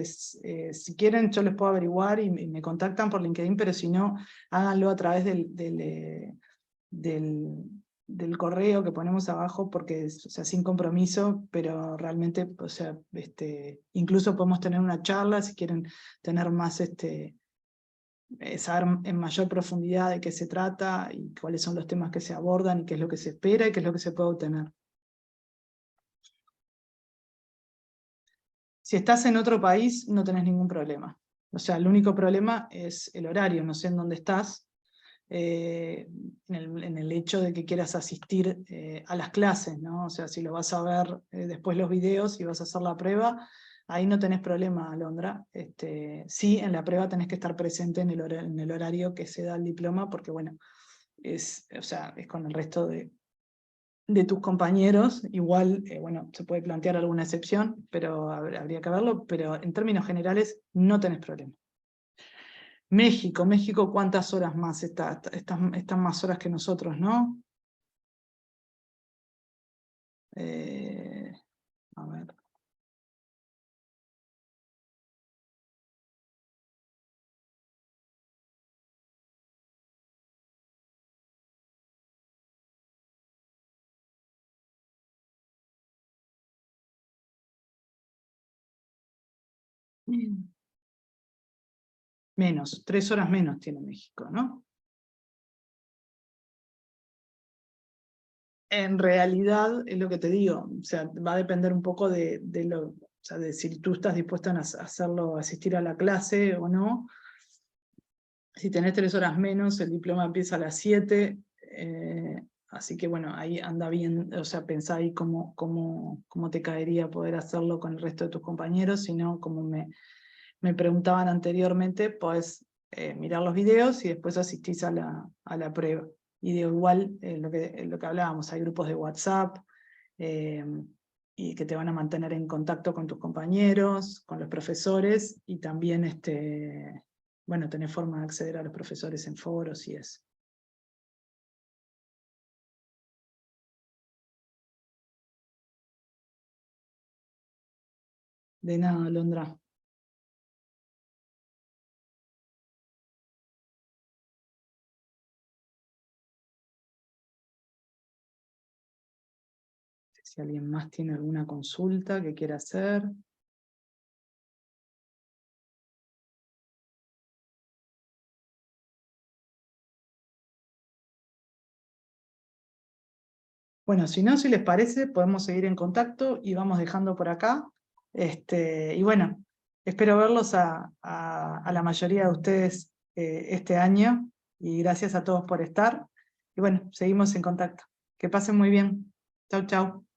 si quieren, yo les puedo averiguar y me contactan por LinkedIn, pero si no, háganlo a través del correo que ponemos abajo, porque es, o sea, sin compromiso, pero realmente, o sea, incluso podemos tener una charla si quieren tener más, saber en mayor profundidad de qué se trata y cuáles son los temas que se abordan y qué es lo que se espera y qué es lo que se puede obtener. Si estás en otro país, no tenés ningún problema. O sea, el único problema es el horario, no sé en dónde estás, en el hecho de que quieras asistir a las clases, ¿no? O sea, si lo vas a ver después los videos y vas a hacer la prueba, ahí no tenés problema, Alondra. Sí, en la prueba tenés que estar presente en el horario que se da el diploma, porque bueno, o sea, es con el resto de tus compañeros, igual, bueno, se puede plantear alguna excepción, pero habría que verlo, pero en términos generales no tenés problema. México, ¿cuántas horas más está? Están más horas que nosotros, ¿no? A ver. Menos, 3 horas menos tiene México, ¿no? En realidad, es lo que te digo, o sea, va a depender un poco o sea, de si tú estás dispuesta a hacerlo, asistir a la clase o no. Si tenés 3 horas menos, el diploma empieza a las 7, así que bueno, ahí anda bien, o sea, pensá ahí cómo te caería poder hacerlo con el resto de tus compañeros, si no, como me preguntaban anteriormente, podés mirar los videos y después asistís a la prueba. Y de igual, lo que hablábamos, hay grupos de WhatsApp, y que te van a mantener en contacto con tus compañeros, con los profesores, y también bueno, tenés forma de acceder a los profesores en foros y eso. De nada, Alondra. Si alguien más tiene alguna consulta que quiera hacer. Bueno, si no, si les parece, podemos seguir en contacto y vamos dejando por acá. Y bueno, espero verlos a la mayoría de ustedes este año, y gracias a todos por estar. Y bueno, seguimos en contacto. Que pasen muy bien. Chau, chau.